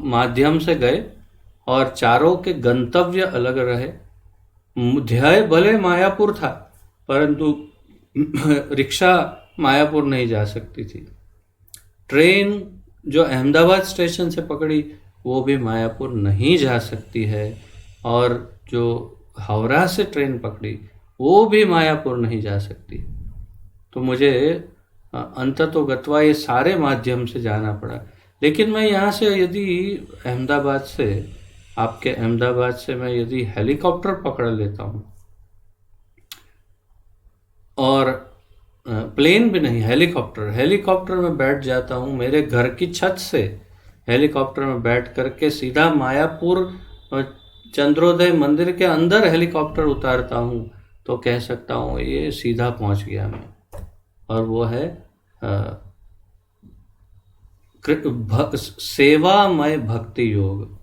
माध्यम से गए, और चारों के गंतव्य अलग रहे। ध्येय भले मायापुर था, परंतु रिक्शा मायापुर नहीं जा सकती थी। ट्रेन जो अहमदाबाद स्टेशन से पकड़ी वो भी मायापुर नहीं जा सकती है, और जो हावड़ा से ट्रेन पकड़ी वो भी मायापुर नहीं जा सकती। तो मुझे अंततोगत्वा ये सारे माध्यम से जाना पड़ा। लेकिन मैं यहाँ से यदि अहमदाबाद से, आपके अहमदाबाद से मैं यदि हेलीकॉप्टर पकड़ लेता हूँ, और प्लेन भी नहीं, हेलीकॉप्टर में बैठ जाता हूँ, मेरे घर की छत से हेलीकॉप्टर में बैठ करके सीधा मायापुर चंद्रोदय मंदिर के अंदर हेलीकॉप्टर उतारता हूँ, तो कह सकता हूँ ये सीधा पहुँच गया मैं। और वो है सेवामय भक्ति योग।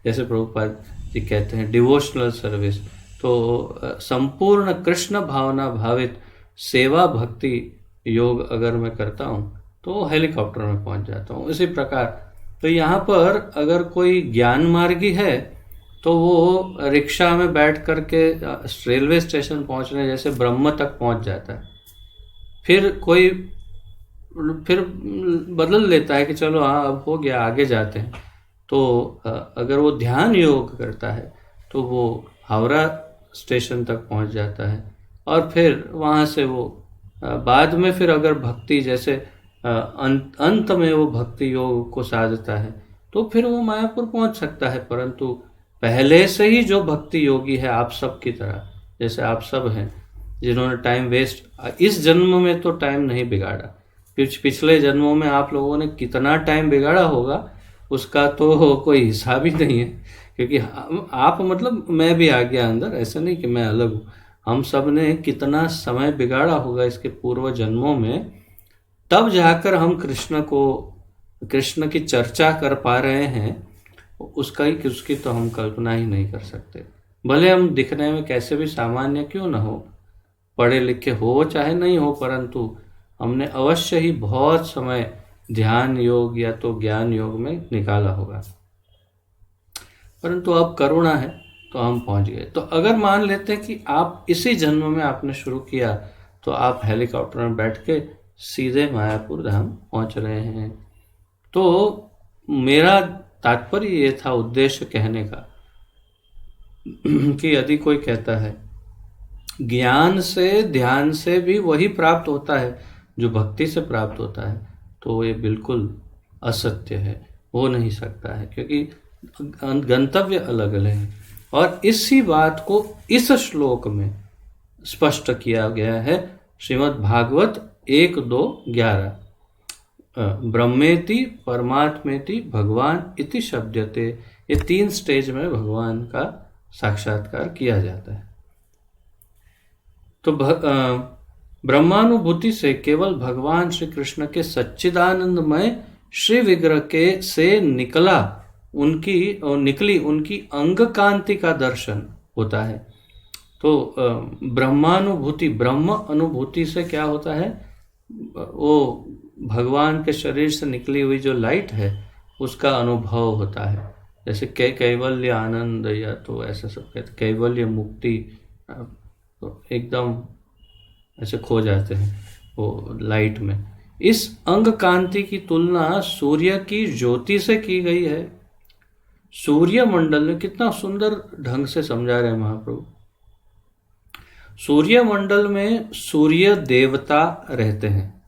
जैसे प्रभुपाद जी कहते हैं डिवोशनल सर्विस, तो संपूर्ण कृष्ण भावना भावित सेवा भक्ति योग अगर मैं करता हूँ तो हेलीकॉप्टर में पहुँच जाता हूँ। इसी प्रकार तो यहाँ पर अगर कोई ज्ञान मार्गी है तो वो रिक्शा में बैठ करके रेलवे स्टेशन पहुँचने जैसे ब्रह्म तक पहुँच जाता है। फिर बदल लेता है कि चलो हाँ अब हो गया, आगे जाते हैं। तो अगर वो ध्यान योग करता है तो वो हावड़ा स्टेशन तक पहुंच जाता है, और फिर वहाँ से वो बाद में फिर अगर भक्ति जैसे अंत में वो भक्ति योग को साधता है तो फिर वो मायापुर पहुंच सकता है। परंतु पहले से ही जो भक्ति योगी है, आप सब की तरह, जैसे आप सब हैं जिन्होंने टाइम वेस्ट इस जन्म में तो टाइम नहीं बिगाड़ा, पिछले जन्मों में आप लोगों ने कितना टाइम बिगाड़ा होगा उसका तो कोई हिसाब ही नहीं है। क्योंकि आप मतलब मैं भी आ गया अंदर, ऐसा नहीं कि मैं अलग हूँ, हम सब ने कितना समय बिगाड़ा होगा इसके पूर्व जन्मों में, तब जाकर हम कृष्ण की चर्चा कर पा रहे हैं। उसकी तो हम कल्पना ही नहीं कर सकते। भले हम दिखने में कैसे भी सामान्य क्यों न हो, पढ़े लिखे हो चाहे नहीं हो, परंतु हमने अवश्य ही बहुत समय ध्यान योग या तो ज्ञान योग में निकाला होगा। परंतु अब करुणा है तो हम पहुंच गए। तो अगर मान लेते हैं कि आप इसी जन्म में आपने शुरू किया तो आप हेलीकॉप्टर में बैठ के सीधे मायापुर धाम पहुंच रहे हैं। तो मेरा तात्पर्य ये था, उद्देश्य कहने का कि यदि कोई कहता है ज्ञान से ध्यान से भी वही प्राप्त होता है जो भक्ति से प्राप्त होता है, तो ये बिल्कुल असत्य है, हो नहीं सकता है, क्योंकि गंतव्य अलग अलग है। और इसी बात को इस श्लोक में स्पष्ट किया गया है, श्रीमद् भागवत 1-2-11, ब्रह्मेति परमात्मेति भगवान इति शब्दते। ये 3 स्टेज में भगवान का साक्षात्कार किया जाता है। तो ब्रह्मानुभूति से केवल भगवान श्री कृष्ण के सच्चिदानंदमय श्री विग्रह के से निकली उनकी अंग कांति का दर्शन होता है। तो ब्रह्मानुभूति, ब्रह्म अनुभूति से क्या होता है, वो भगवान के शरीर से निकली हुई जो लाइट है उसका अनुभव होता है। जैसे कैवल्य आनंद, या तो ऐसा सब कहते, कैवल्य मुक्ति, तो एकदम ऐसे खो जाते हैं वो लाइट में। इस अंग कांति की तुलना सूर्य की ज्योति से की गई है। सूर्य मंडल में कितना सुंदर ढंग से समझा रहे हैं महाप्रभु। सूर्य मंडल में सूर्य देवता रहते हैं,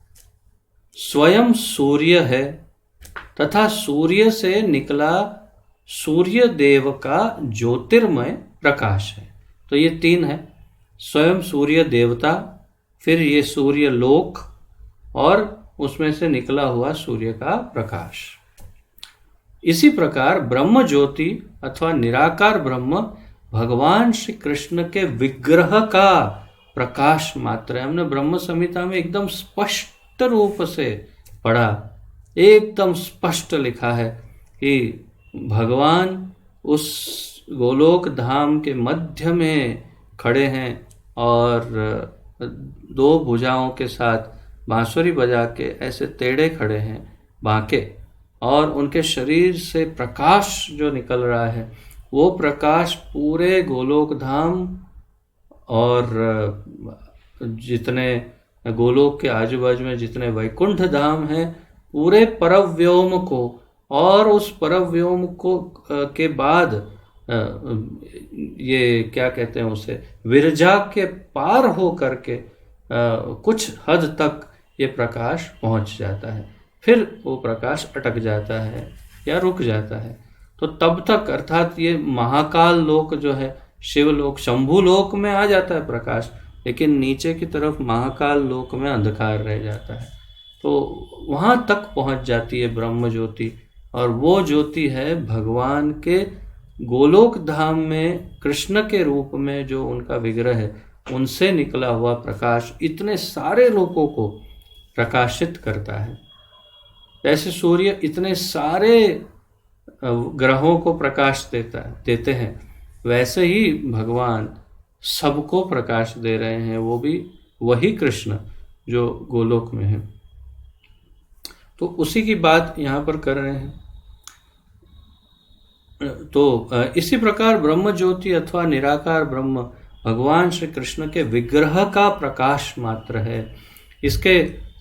स्वयं सूर्य है, तथा सूर्य से निकला सूर्य देव का ज्योतिर्मय प्रकाश है। तो ये 3 है, स्वयं सूर्य देवता, फिर ये सूर्य लोक, और उसमें से निकला हुआ सूर्य का प्रकाश। इसी प्रकार ब्रह्म ज्योति अथवा निराकार ब्रह्म भगवान श्री कृष्ण के विग्रह का प्रकाश मात्र है। हमने ब्रह्म संहिता में एकदम स्पष्ट रूप से पढ़ा, एकदम स्पष्ट लिखा है कि भगवान उस गोलोक धाम के मध्य में खड़े हैं और 2 भुजाओं के साथ बांसुरी बजा के ऐसे टेढ़े खड़े हैं बांके, और उनके शरीर से प्रकाश जो निकल रहा है वो प्रकाश पूरे गोलोक धाम और जितने गोलोक के आजू बाजू में जितने वैकुंठ धाम हैं, पूरे परव्योम को और उस परव्योम को के बाद ये क्या कहते हैं उसे, विरजा के पार हो करके कुछ हद तक ये प्रकाश पहुंच जाता है, फिर वो प्रकाश अटक जाता है या रुक जाता है। तो तब तक, अर्थात ये महाकाल लोक जो है, शिवलोक, शंभु लोक में आ जाता है प्रकाश, लेकिन नीचे की तरफ महाकाल लोक में अंधकार रह जाता है। तो वहां तक पहुंच जाती है ब्रह्म ज्योति, और वो ज्योति है भगवान के गोलोक धाम में कृष्ण के रूप में जो उनका विग्रह है, उनसे निकला हुआ प्रकाश इतने सारे लोकों को प्रकाशित करता है। जैसे सूर्य इतने सारे ग्रहों को प्रकाश देते हैं, वैसे ही भगवान सबको प्रकाश दे रहे हैं, वो भी वही कृष्ण जो गोलोक में है। तो उसी की बात यहाँ पर कर रहे हैं। तो इसी प्रकार ब्रह्म ज्योति अथवा निराकार ब्रह्म भगवान श्री कृष्ण के विग्रह का प्रकाश मात्र है। इसके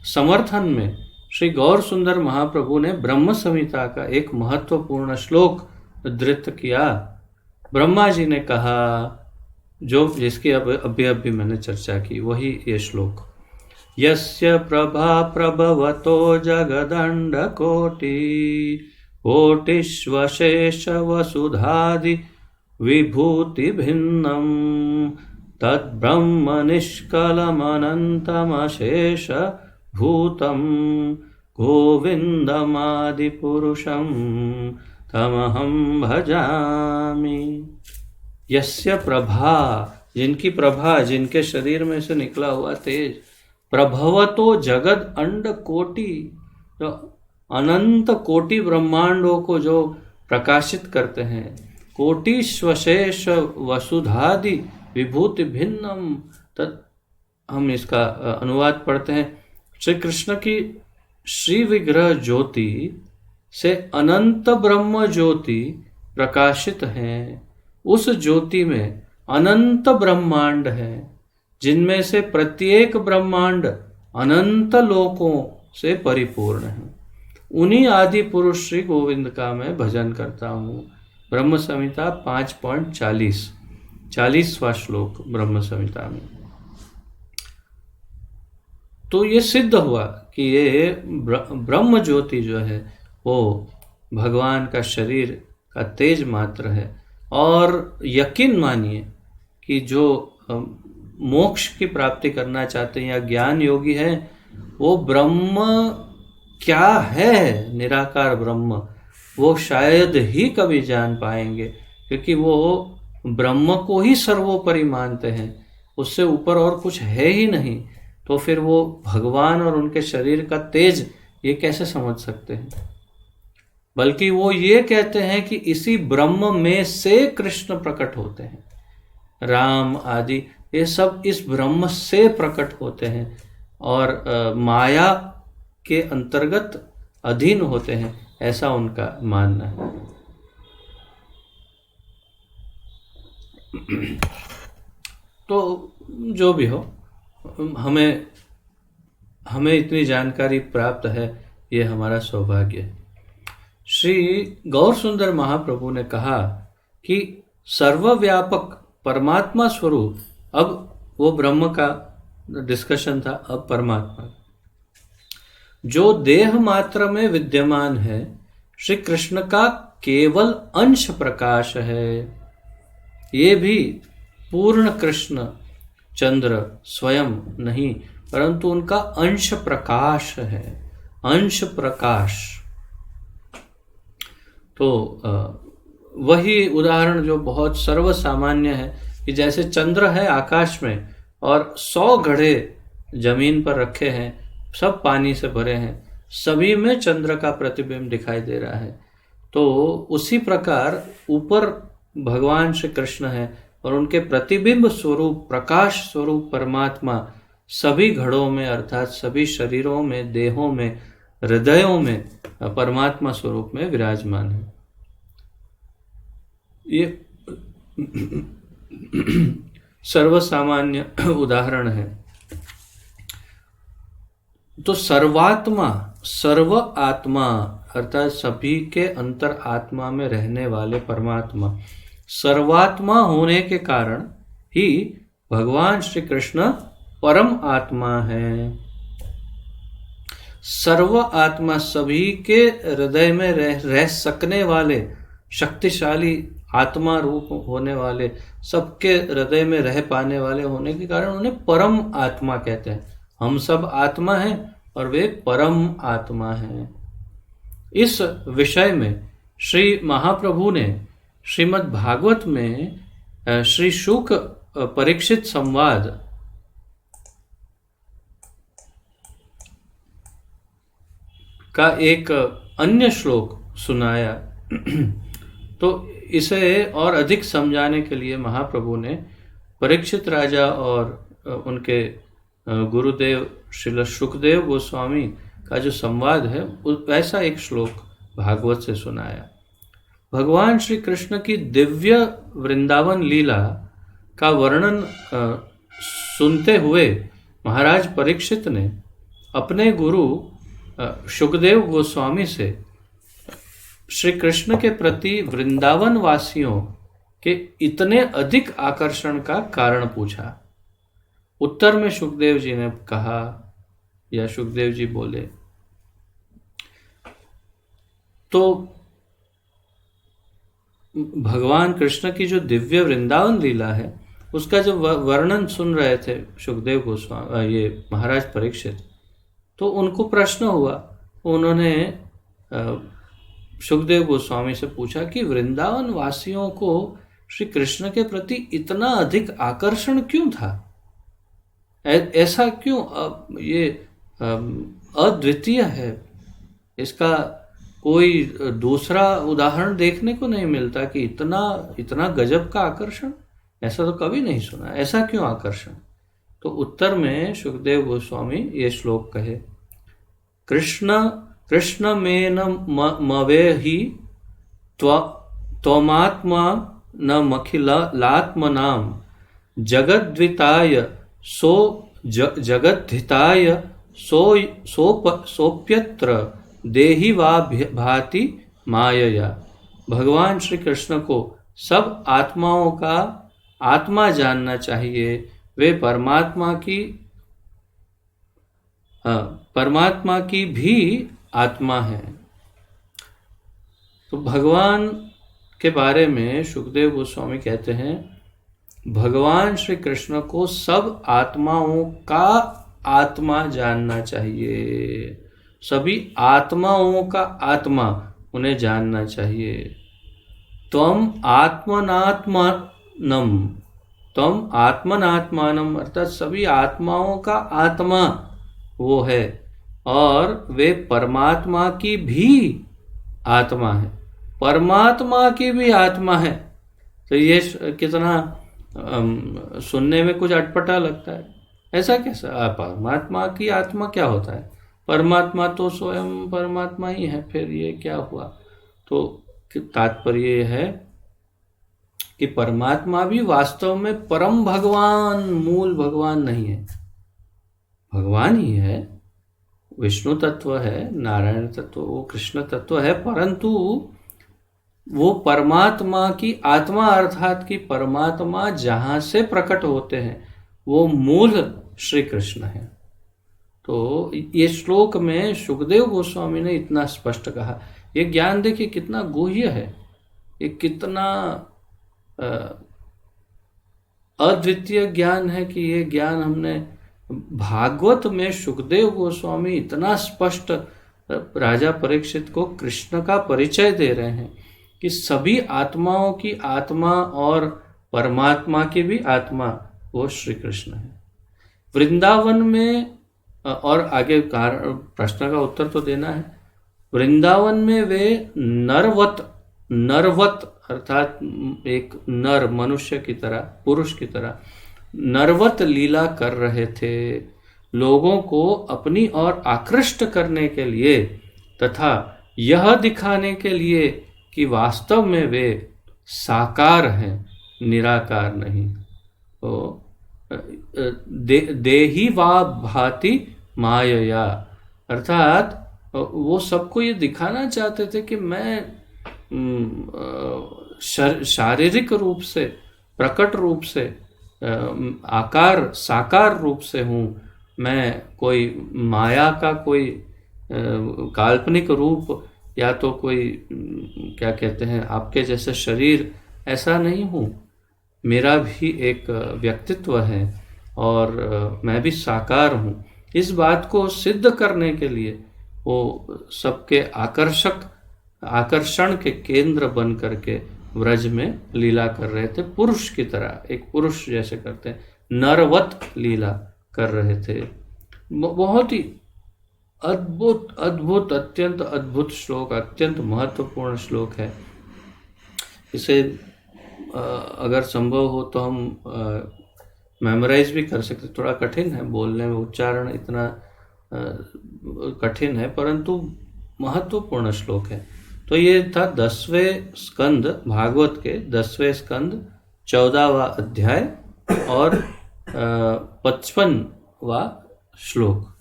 समर्थन में श्री गौर सुंदर महाप्रभु ने ब्रह्म संहिता का एक महत्वपूर्ण श्लोक धृत किया। ब्रह्मा जी ने कहा, जो जिसकी अभी मैंने चर्चा की, वही ये श्लोक, यस्य प्रभा प्रभवतो जगदंड कोटि कोटिष्वशेष वसुधादि विभूति भिन्नम तद्ब्रह्म निष्कलमनन्तमशेष भूतम गोविंदमादि पुरुषम तमहं भजामि। यस्य प्रभा, जिनकी प्रभा, जिनके शरीर में से निकला हुआ तेज, प्रभवतो जगद अंड कोटि, जो अनंत कोटि ब्रह्मांडों को जो प्रकाशित करते हैं, कोटि स्वशेष वसुधादि विभूति भिन्नम, हम इसका अनुवाद पढ़ते हैं, श्री कृष्ण की श्री विग्रह ज्योति से अनंत ब्रह्म ज्योति प्रकाशित है। उस ज्योति में अनंत ब्रह्मांड है, जिनमें से प्रत्येक ब्रह्मांड अनंत लोकों से परिपूर्ण है। उन्हीं आदि पुरुष श्री गोविंद का मैं भजन करता हूँ। ब्रह्म संहिता 5.40, 40वां श्लोक ब्रह्म संहिता में। तो ये सिद्ध हुआ कि ये ब्रह्म ज्योति जो है वो भगवान का शरीर का तेज मात्र है। और यकीन मानिए कि जो मोक्ष की प्राप्ति करना चाहते हैं या ज्ञान योगी है, वो ब्रह्म क्या है, निराकार ब्रह्म, वो शायद ही कभी जान पाएंगे, क्योंकि वो ब्रह्म को ही सर्वोपरि मानते हैं, उससे ऊपर और कुछ है ही नहीं। तो फिर वो भगवान और उनके शरीर का तेज ये कैसे समझ सकते हैं? बल्कि वो ये कहते हैं कि इसी ब्रह्म में से कृष्ण प्रकट होते हैं, राम आदि ये सब इस ब्रह्म से प्रकट होते हैं और माया के अंतर्गत अधीन होते हैं, ऐसा उनका मानना है। तो जो भी हो, हमें इतनी जानकारी प्राप्त है, ये हमारा सौभाग्य है। श्री गौर सुंदर महाप्रभु ने कहा कि सर्वव्यापक परमात्मा स्वरूप, अब वो ब्रह्म का डिस्कशन था, अब परमात्मा जो देह मात्र में विद्यमान है, श्री कृष्ण का केवल अंश प्रकाश है। ये भी पूर्ण कृष्ण चंद्र स्वयं नहीं, परंतु उनका अंश प्रकाश है, अंश प्रकाश। तो वही उदाहरण जो बहुत सर्वसामान्य है कि जैसे चंद्र है आकाश में और 100 घड़े जमीन पर रखे हैं, सब पानी से भरे हैं, सभी में चंद्र का प्रतिबिंब दिखाई दे रहा है। तो उसी प्रकार ऊपर भगवान श्री कृष्ण है और उनके प्रतिबिंब स्वरूप, प्रकाश स्वरूप परमात्मा सभी घड़ों में, अर्थात सभी शरीरों में, देहों में, हृदयों में परमात्मा स्वरूप में विराजमान है। ये सर्वसामान्य उदाहरण है। तो सर्वात्मा, सर्व आत्मा अर्थात सभी के अंतर आत्मा में रहने वाले परमात्मा, सर्वात्मा होने के कारण ही भगवान श्री कृष्ण परम आत्मा है। सर्व आत्मा, सभी के हृदय में रह सकने वाले, शक्तिशाली आत्मा रूप होने वाले, सबके हृदय में रह पाने वाले होने के कारण उन्हें परम आत्मा कहते हैं। हम सब आत्मा हैं और वे परम आत्मा हैं। इस विषय में श्री महाप्रभु ने श्रीमद् भागवत में श्री शुक परीक्षित संवाद का एक अन्य श्लोक सुनाया। तो इसे और अधिक समझाने के लिए महाप्रभु ने परीक्षित राजा और उनके गुरुदेव श्रील शुकदेव गोस्वामी का जो संवाद है वैसा एक श्लोक भागवत से सुनाया। भगवान श्री कृष्ण की दिव्य वृंदावन लीला का वर्णन सुनते हुए महाराज परीक्षित ने अपने गुरु शुकदेव गोस्वामी से श्री कृष्ण के प्रति वृंदावन वासियों के इतने अधिक आकर्षण का कारण पूछा। उत्तर में शुकदेव जी ने कहा, या शुकदेव जी बोले, तो भगवान कृष्ण की जो दिव्य वृंदावन लीला है उसका जो वर्णन सुन रहे थे शुकदेव गोस्वामी, ये महाराज परीक्षित, तो उनको प्रश्न हुआ। उन्होंने शुकदेव गोस्वामी से पूछा कि वृंदावन वासियों को श्री कृष्ण के प्रति इतना अधिक आकर्षण क्यों था, ऐसा क्यों? ये अद्वितीय है, इसका कोई दूसरा उदाहरण देखने को नहीं मिलता कि इतना गजब का आकर्षण, ऐसा तो कभी नहीं सुना, ऐसा क्यों आकर्षण? तो उत्तर में शुकदेव गोस्वामी ये श्लोक कहे, कृष्ण में न मवे ही त्वमात्मा न मखिलात्मनाम जगद्विताय सो जगद्धिताय सोप्यत्र देहि वा भाति मायया। भगवान श्री कृष्ण को सब आत्माओं का आत्मा जानना चाहिए। वे परमात्मा की भी आत्मा है। तो भगवान के बारे में शुकदेव गोस्वामी कहते हैं, भगवान श्री कृष्ण को सब आत्माओं का आत्मा जानना चाहिए, सभी आत्माओं का आत्मा उन्हें जानना चाहिए। त्वम आत्मनात्मानम अर्थात सभी आत्माओं का आत्मा वो है, और वे परमात्मा की भी आत्मा है, परमात्मा की भी आत्मा है। तो ये कितना सुनने में कुछ अटपटा लगता है। ऐसा कैसा? परमात्मा की आत्मा क्या होता है? परमात्मा तो स्वयं परमात्मा ही है, फिर ये क्या हुआ? तो तात्पर्य ये है कि परमात्मा भी वास्तव में परम भगवान, मूल भगवान नहीं है, भगवान ही है, विष्णु तत्व है, नारायण तत्व, वो कृष्ण तत्व है, परंतु वो परमात्मा की आत्मा अर्थात कि परमात्मा जहाँ से प्रकट होते हैं वो मूल श्री कृष्ण है। तो ये श्लोक में शुकदेव गोस्वामी ने इतना स्पष्ट कहा। ये ज्ञान देखिए कितना गुह्य है, ये कितना अद्वितीय ज्ञान है कि ये ज्ञान हमने भागवत में शुकदेव गोस्वामी इतना स्पष्ट राजा परीक्षित को कृष्ण का परिचय दे रहे हैं कि सभी आत्माओं की आत्मा और परमात्मा की भी आत्मा वो श्री कृष्ण है। वृंदावन में, और आगे प्रश्न का उत्तर तो देना है, वृंदावन में वे नरवत अर्थात एक नर मनुष्य की तरह, पुरुष की तरह नरवत लीला कर रहे थे, लोगों को अपनी ओर आकृष्ट करने के लिए तथा यह दिखाने के लिए कि वास्तव में वे साकार हैं, निराकार नहीं। तो देही वा भाति मायया, अर्थात वो सबको ये दिखाना चाहते थे कि मैं शारीरिक रूप से, प्रकट रूप से, आकार साकार रूप से हूँ। मैं कोई माया का कोई काल्पनिक रूप या तो कोई क्या कहते हैं आपके जैसे शरीर ऐसा नहीं हूँ। मेरा भी एक व्यक्तित्व है और मैं भी साकार हूँ। इस बात को सिद्ध करने के लिए वो सबके आकर्षण के केंद्र बन करके व्रज में लीला कर रहे थे। पुरुष की तरह, एक पुरुष जैसे करते हैं, नरवत लीला कर रहे थे। बहुत ही अद्भुत अद्भुत अत्यंत अद्भुत श्लोक, अत्यंत महत्वपूर्ण श्लोक है। इसे अगर संभव हो तो हम मेमोराइज भी कर सकते। थोड़ा कठिन है बोलने में, उच्चारण इतना कठिन है, परंतु महत्वपूर्ण श्लोक है। तो ये था 10वें स्कंद, भागवत के 10वें स्कंद 14वां अध्याय और 55वां श्लोक।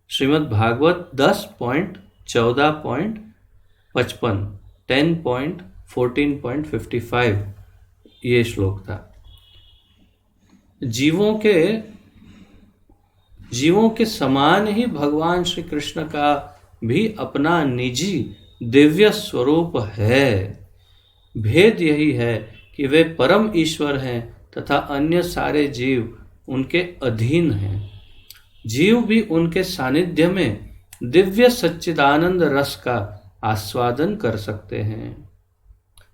श्रीमद् भागवत 10.14.55 10.14.55 ये श्लोक था। जीवों के समान ही भगवान श्री कृष्ण का भी अपना निजी दिव्य स्वरूप है। भेद यही है कि वे परम ईश्वर हैं तथा अन्य सारे जीव उनके अधीन हैं। जीव भी उनके सानिध्य में दिव्य सच्चिदानंद रस का आस्वादन कर सकते हैं।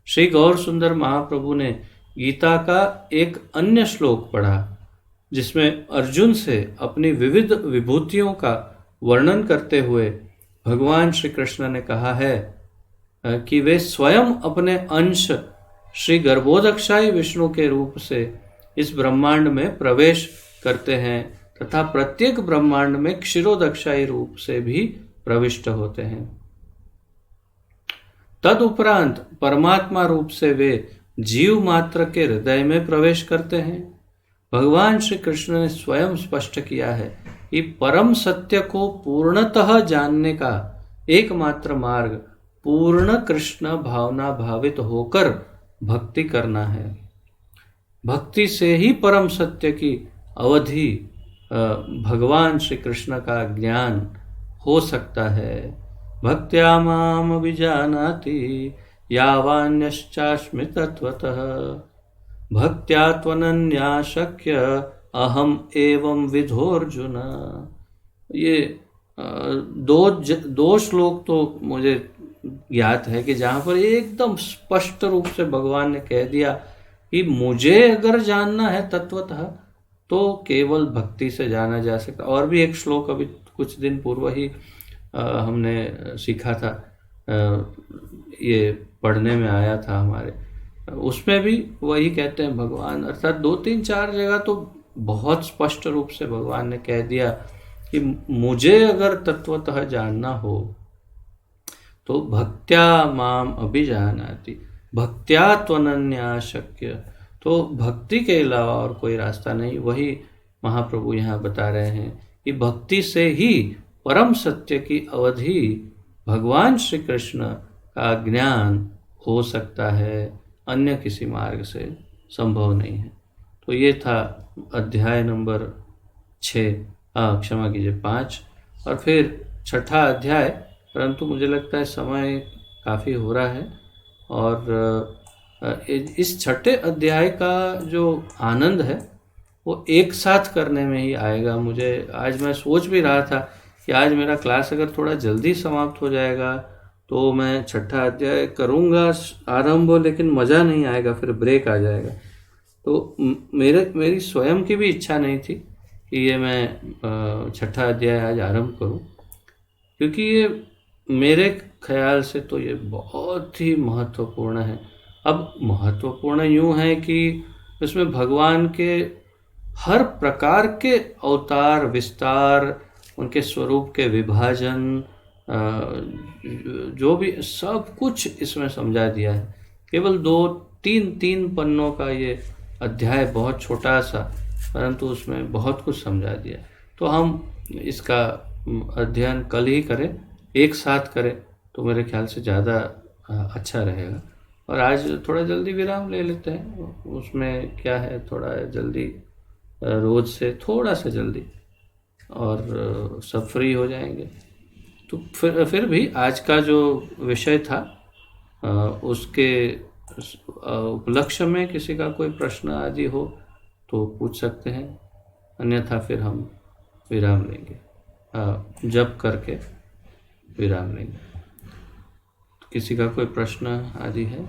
श्री गौर सुंदर महाप्रभु ने गीता का एक अन्य श्लोक पढ़ा जिसमें अर्जुन से अपनी विविध विभूतियों का वर्णन करते हुए भगवान श्री कृष्ण ने कहा है कि वे स्वयं अपने अंश श्री गर्भोदक्षाई विष्णु के रूप से इस ब्रह्मांड में प्रवेश करते हैं तथा प्रत्येक ब्रह्मांड में क्षीरोदक्षाई रूप से भी प्रविष्ट होते हैं। तदुपरांत परमात्मा रूप से वे जीव मात्र के हृदय में प्रवेश करते हैं। भगवान श्री कृष्ण ने स्वयं स्पष्ट किया है कि परम सत्य को पूर्णतः जानने का एकमात्र मार्ग पूर्ण कृष्ण भावना भावित होकर भक्ति करना है। भक्ति से ही परम सत्य की अवधि भगवान श्री कृष्ण का ज्ञान हो सकता है। भक्त्या माम अभिजानाति यावान्यश्चास्मि तत्वतः भक्त्या त्वनन्या शक्य अहम एवं विधोर्जुन। ये दो श्लोक तो मुझे याद है कि जहाँ पर एकदम स्पष्ट रूप से भगवान ने कह दिया कि मुझे अगर जानना है तत्वतः तो केवल भक्ति से जाना जा सकता। और भी एक श्लोक अभी कुछ दिन पूर्व ही हमने सीखा था, ये पढ़ने में आया था हमारे, उसमें भी वही कहते हैं भगवान, अर्थात 2-3-4 जगह तो बहुत स्पष्ट रूप से भगवान ने कह दिया कि मुझे अगर तत्वतः जानना हो तो भक्त्या माम अभिजानाति, भक्त्या त्वनन्या शक्य। तो भक्ति के अलावा और कोई रास्ता नहीं। वही महाप्रभु यहाँ बता रहे हैं कि भक्ति से ही परम सत्य की अवधि भगवान श्री कृष्ण का ज्ञान हो सकता है, अन्य किसी मार्ग से संभव नहीं है। तो ये था अध्याय नंबर 6, क्षमा कीजिए 5, और फिर 6ठा अध्याय। परंतु मुझे लगता है समय काफ़ी हो रहा है और इस 6ठे अध्याय का जो आनंद है वो एक साथ करने में ही आएगा। मुझे आज मैं सोच भी रहा था कि आज मेरा क्लास अगर थोड़ा जल्दी समाप्त हो जाएगा तो मैं 6ठा अध्याय करूँगा आरंभ, लेकिन मज़ा नहीं आएगा, फिर ब्रेक आ जाएगा। तो मेरी स्वयं की भी इच्छा नहीं थी कि ये मैं 6ठा अध्याय आज आरंभ करूँ, क्योंकि ये मेरे ख्याल से तो ये बहुत ही महत्वपूर्ण है। अब महत्वपूर्ण यूँ है कि इसमें भगवान के हर प्रकार के अवतार विस्तार, उनके स्वरूप के विभाजन, जो भी सब कुछ इसमें समझा दिया है। केवल 2-3 पन्नों का ये अध्याय बहुत छोटा सा, परंतु उसमें बहुत कुछ समझा दिया। तो हम इसका अध्ययन कल ही करें, एक साथ करें तो मेरे ख्याल से ज़्यादा अच्छा रहेगा। और आज थोड़ा जल्दी विराम ले लेते हैं, उसमें क्या है, थोड़ा जल्दी रोज़ से थोड़ा सा जल्दी, और सब फ्री हो जाएंगे। तो फिर भी आज का जो विषय था उसके उपलक्ष्य में किसी का कोई प्रश्न आदि हो तो पूछ सकते हैं, अन्यथा फिर हम विराम लेंगे, जप करके विराम लेंगे। तो किसी का कोई प्रश्न आदि है?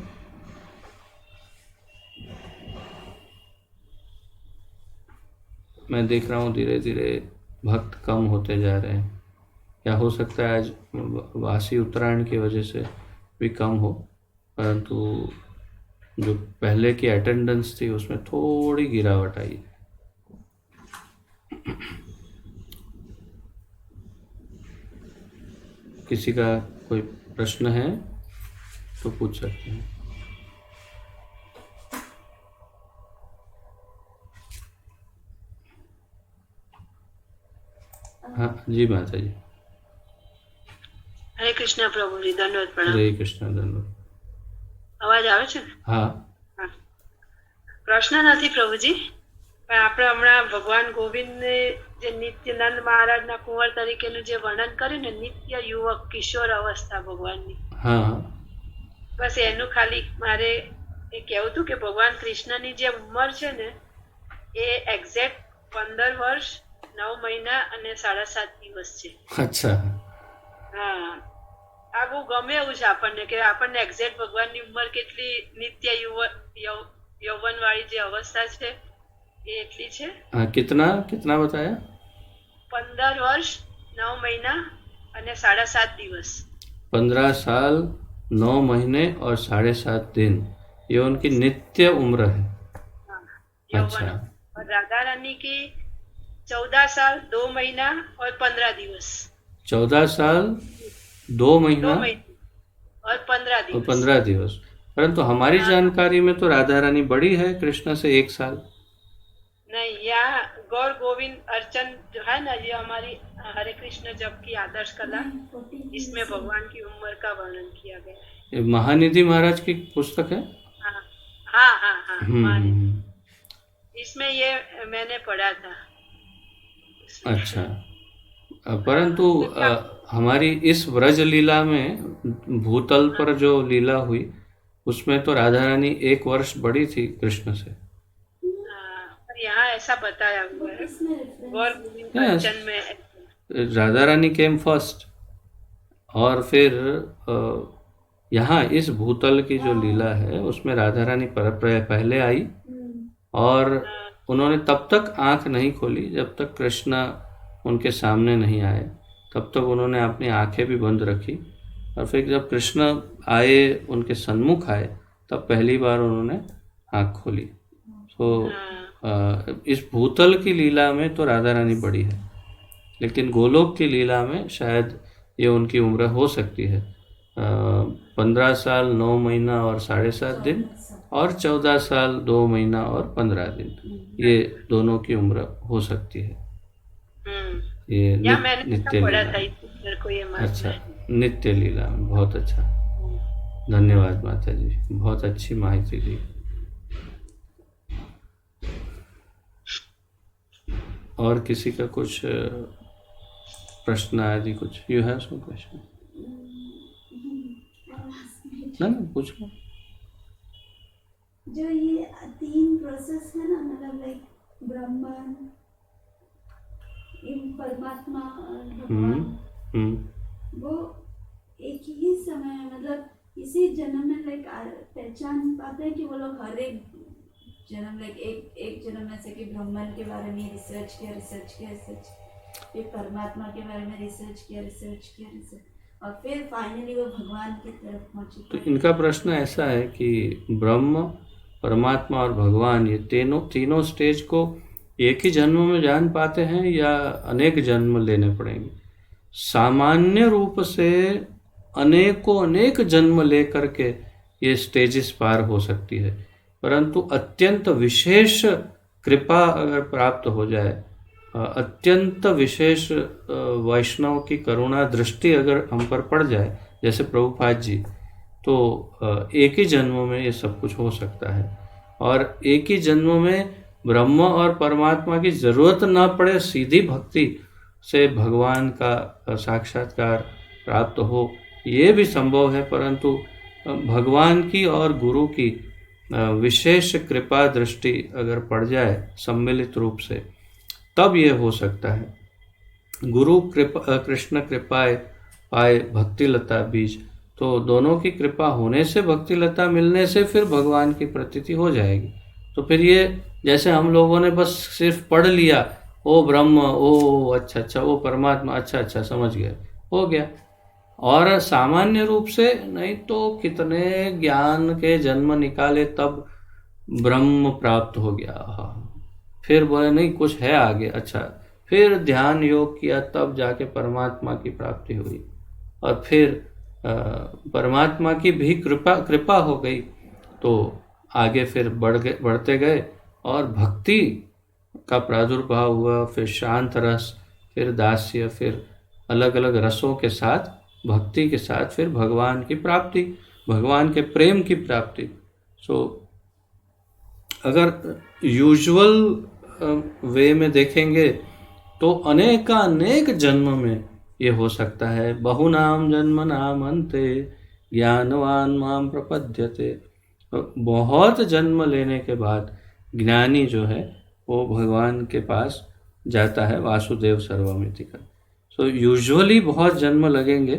मैं देख रहा हूँ धीरे धीरे भक्त कम होते जा रहे हैं, या हो सकता है आज वासी उत्तरायण की वजह से भी कम हो, परंतु जो पहले की अटेंडेंस थी उसमें थोड़ी गिरावट आई। किसी का कोई प्रश्न है तो पूछ सकते हैं। हाँ जी माता जी। हरे कृष्ण प्रभुजी, दंडवत प्रणाम। हरे कृष्ण, दंडवत। અવાજ આવે છે? હા, પ્રશ્ન નથી પ્રભુજી, પણ આપણે હમણાં ભગવાન ગોવિંદને જે નિત્યાનંદ મહારાજના કુંવર તરીકેનું જે વર્ણન કર્યું ને, નિત્ય યુવક કિશોર અવસ્થા ભગવાનની, હા, બસ એનું ખાલી મારે એ કહેવું હતું કે ભગવાન કૃષ્ણની જે ઉંમર છે ને એ એક્ઝેક્ટ 15 વર્ષ 9 મહિના અને 7.5 દિવસ છે. અચ્છા. હા, આ બહુ ગમે એવું છે આપણને કે આપણને એક્ઝેક્ટ ભગવાનની ઉંમર કેટલી નિત્ય યૌવન વાળી જે અવસ્થા છે એ એટલી છે. कितना कितना बताया? 15 વર્ષ 9 મહિના અને 7.5 દિવસ. 15 साल 9 महीने और 7.5 दिन, ये उनकी नित्य उम्र है। यौवन. अच्छा। और राधा रानी की 14 साल 2 महीना और 15 दिवस. 14 साल 2 महीना 2 महीने और 15 और दिवस. 15 दिवस। परंतु हमारी जानकारी में तो राधा रानी बड़ी है कृष्ण से 1 साल। नहीं, यहाँ गौर गोविंद अर्चन जो है ना, ये हमारी हरे कृष्ण जप की आदर्श कला, इसमें भगवान की उम्र का वर्णन किया गया है। ये महानिधि महाराज की पुस्तक है। हाँ हाँ हाँ हाँ, महानिधि। इसमें ये मैंने पढ़ा था। अच्छा। परंतु हमारी इस व्रज लीला में भूतल पर जो लीला हुई उसमें तो राधा रानी 1 वर्ष बड़ी थी कृष्ण से। पर यहाँ ऐसा बताया हुआ है गौर गोविंद अर्चन में। राधा रानी केम फर्स्ट, और फिर यहाँ इस भूतल की जो लीला है उसमें राधा रानी पहले आई, और उन्होंने तब तक आंख नहीं खोली जब तक कृष्ण उनके सामने नहीं आए, तब तक उन्होंने अपनी आंखें भी बंद रखी, और फिर जब कृष्ण आए, उनके सन्मुख आए, तब पहली बार उन्होंने आंख खोली। तो इस भूतल की लीला में तो राधा रानी बड़ी है, लेकिन गोलोक की लीला में शायद ये उनकी उम्र हो सकती है 15 साल 9 महीना और 7.5 दिन, और 14 साल 2 महीना और 15 दिन, ये दोनों की उम्र हो सकती है। ये नित्य लीला। अच्छा, नित्य लीला में बहुत अच्छा, धन्यवाद माता जी, बहुत अच्छी माहिती दी। और किसी का कुछ प्रश्न आदि कुछ? You have some question? ना पूछ लो। जो ये 3 प्रोसेस है ना, मतलब लाइक ब्रह्मन, परमात्मा, भगवान, वो एक ही समय, मतलब इसी जन्म में लाइक पहचान पाते हैं कि वो लोग हर एक जन्म लाइक एक जन्म में से कि ब्रह्मन के बारे में रिसर्च किया, फिर परमात्मा के बारे में रिसर्च किया, और फिर फाइनली वो भगवान की तरफ पहुंचे। तो इनका प्रश्न ऐसा है कि ब्रह्म, परमात्मा और भगवान, ये तीनों स्टेज को एक ही जन्म में जान पाते हैं या अनेक जन्म लेने पड़ेंगे? सामान्य रूप से अनेक जन्म लेकर के ये स्टेजेस पार हो सकती है, परंतु अत्यंत विशेष कृपा अगर प्राप्त हो जाए अत्यंत विशेष वैष्णव की करुणा दृष्टि अगर हम पर पड़ जाए, जैसे प्रभुपाद जी, तो एक ही जन्म में ये सब कुछ हो सकता है। और एक ही जन्म में ब्रह्म और परमात्मा की जरूरत ना पड़े, सीधी भक्ति से भगवान का साक्षात्कार प्राप्त हो, ये भी संभव है। परंतु भगवान की और गुरु की विशेष कृपा दृष्टि अगर पड़ जाए सम्मिलित रूप से, तब ये हो सकता है। गुरु कृपा, कृष्ण कृपाए पाए भक्ति लता बीज, तो दोनों की कृपा होने से, भक्ति लता मिलने से फिर भगवान की प्रतीति हो जाएगी। तो फिर ये जैसे हम लोगों ने बस सिर्फ पढ़ लिया, ओ ब्रह्म, ओ अच्छा अच्छा, ओ परमात्मा, अच्छा अच्छा, समझ गए, हो गया। और सामान्य रूप से नहीं तो कितने ज्ञान के जन्म निकाले तब ब्रह्म प्राप्त हो गया। फिर बोले नहीं कुछ है आगे, अच्छा, फिर ध्यान योग किया तब जाके परमात्मा की प्राप्ति हुई। और फिर परमात्मा की भी कृपा हो गई, तो आगे फिर बढ़ते गए और भक्ति का प्रादुर्भाव हुआ। फिर शांत रस, फिर दास्य, फिर अलग अलग रसों के साथ, भक्ति के साथ फिर भगवान की प्राप्ति, भगवान के प्रेम की प्राप्ति। सो अगर यूजुअल वे में देखेंगे तो अनेक जन्म में ये हो सकता है। बहुनाम जन्म नाम अंते ज्ञानवान माम प्रपद्यते। बहुत जन्म लेने के बाद ज्ञानी जो है वो भगवान के पास जाता है, वासुदेव सर्वमिति का। सो यूजुअली बहुत जन्म लगेंगे,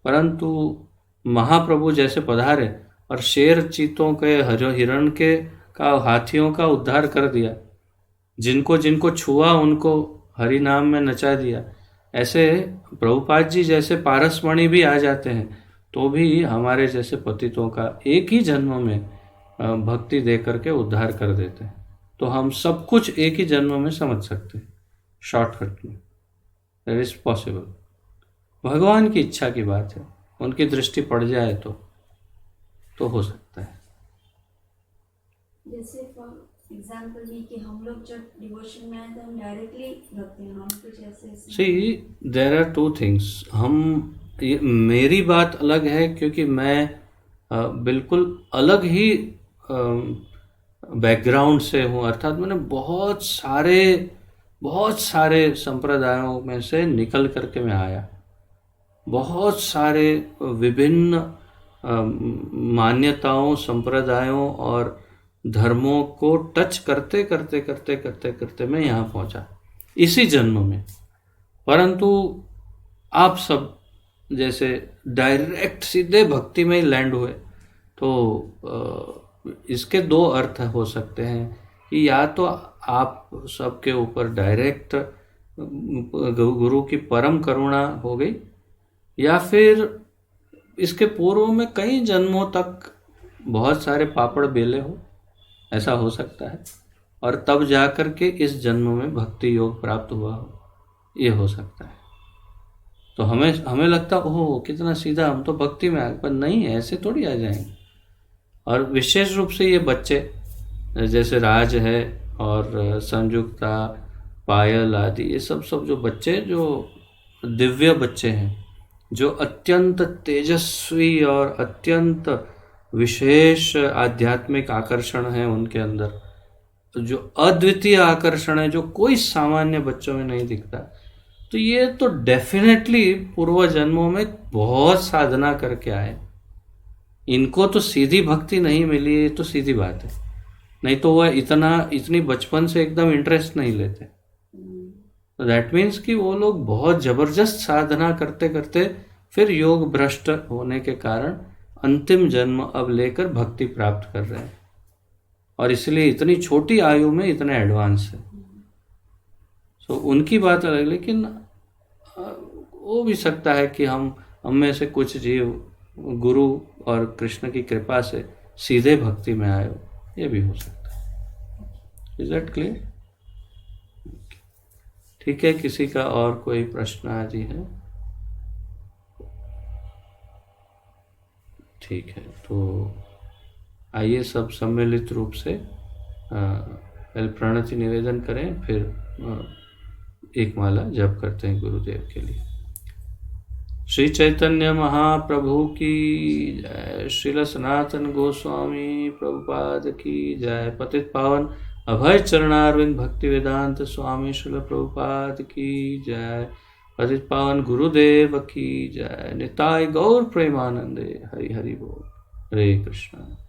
परंतु महाप्रभु जैसे पधारे और शेर चीतों के, हिरण के का, हाथियों का उद्धार कर दिया, जिनको जिनको छुआ उनको हरि नाम में नचा दिया। ऐसे प्रभुपाद जी जैसे पारसमणि भी आ जाते हैं, तो भी हमारे जैसे पतितों का एक ही जन्म में भक्ति दे करके उद्धार कर देते हैं। तो हम सब कुछ एक ही जन्म में समझ सकते हैं, शॉर्टकट में। That is possible. भगवान की इच्छा की बात है, उनकी दृष्टि पड़ जाए तो हो सकता है। जैसे फॉर एग्जाम्पल ये कि हम लोग जब डिवोशन में आए तो हम डायरेक्टली रखते हैं, हम कुछ ऐसे सी देयर आर टू थिंग्स। मेरी बात अलग है, क्योंकि मैं बिल्कुल अलग ही बैकग्राउंड से हूँ। अर्थात मैंने बहुत सारे संप्रदायों में से निकल करके मैं आया। बहुत सारे विभिन्न मान्यताओं, संप्रदायों और धर्मों को टच करते मैं यहाँ पहुँचा इसी जन्म में। परंतु आप सब जैसे डायरेक्ट सीधे भक्ति में ही लैंड हुए, तो इसके दो अर्थ हो सकते हैं कि या तो आप सबके ऊपर डायरेक्ट गुरु की परम करुणा हो गई, या फिर इसके पूर्व में कई जन्मों तक बहुत सारे पापड़ बेले हो, ऐसा हो सकता है। और तब जाकर के इस जन्म में भक्ति योग प्राप्त हुआ हो, ये हो सकता है। तो हमें लगता ओह कितना सीधा, हम तो भक्ति में आ गए, पर नहीं, ऐसे थोड़ी आ जाएंगे। और विशेष रूप से ये बच्चे जैसे राज है और संयुक्ता, पायल आदि, ये सब जो बच्चे जो दिव्य बच्चे हैं, जो अत्यंत तेजस्वी और अत्यंत विशेष आध्यात्मिक आकर्षण है उनके अंदर, जो अद्वितीय आकर्षण है, जो कोई सामान्य बच्चों में नहीं दिखता, तो ये तो डेफिनेटली पूर्व जन्मों में बहुत साधना करके आए। इनको तो सीधी भक्ति नहीं मिली, ये तो सीधी बात है। नहीं तो वह इतनी बचपन से एकदम इंटरेस्ट नहीं लेते। तो दैट मीन्स कि वो लोग बहुत जबरदस्त साधना करते करते फिर योग भ्रष्ट होने के कारण अंतिम जन्म अब लेकर भक्ति प्राप्त कर रहे हैं, और इसलिए इतनी छोटी आयु में इतने एडवांस है। सो उनकी बात अलग, लेकिन वो भी सकता है कि हम में से कुछ जीव गुरु और कृष्ण की कृपा से सीधे भक्ति में आए हो, ये भी हो सकता है। Is that clear? ठीक है, किसी का और कोई प्रश्न आदि है? ठीक है, तो आइए सब सम्मिलित रूप से पहले प्रणति निवेदन करें, फिर एक माला जप करते हैं गुरुदेव के लिए। श्री चैतन्य महाप्रभु की जय। श्रील सनातन गोस्वामी प्रभुपाद की जय। पतित पावन अभय चरणारविंद भक्ति वेदांत स्वामी श्रील प्रभुपाद की जय। पतित पावन गुरुदेव की जय। निताय गौर प्रेमानंदे। हरि हरि बोल। हरे कृष्णा।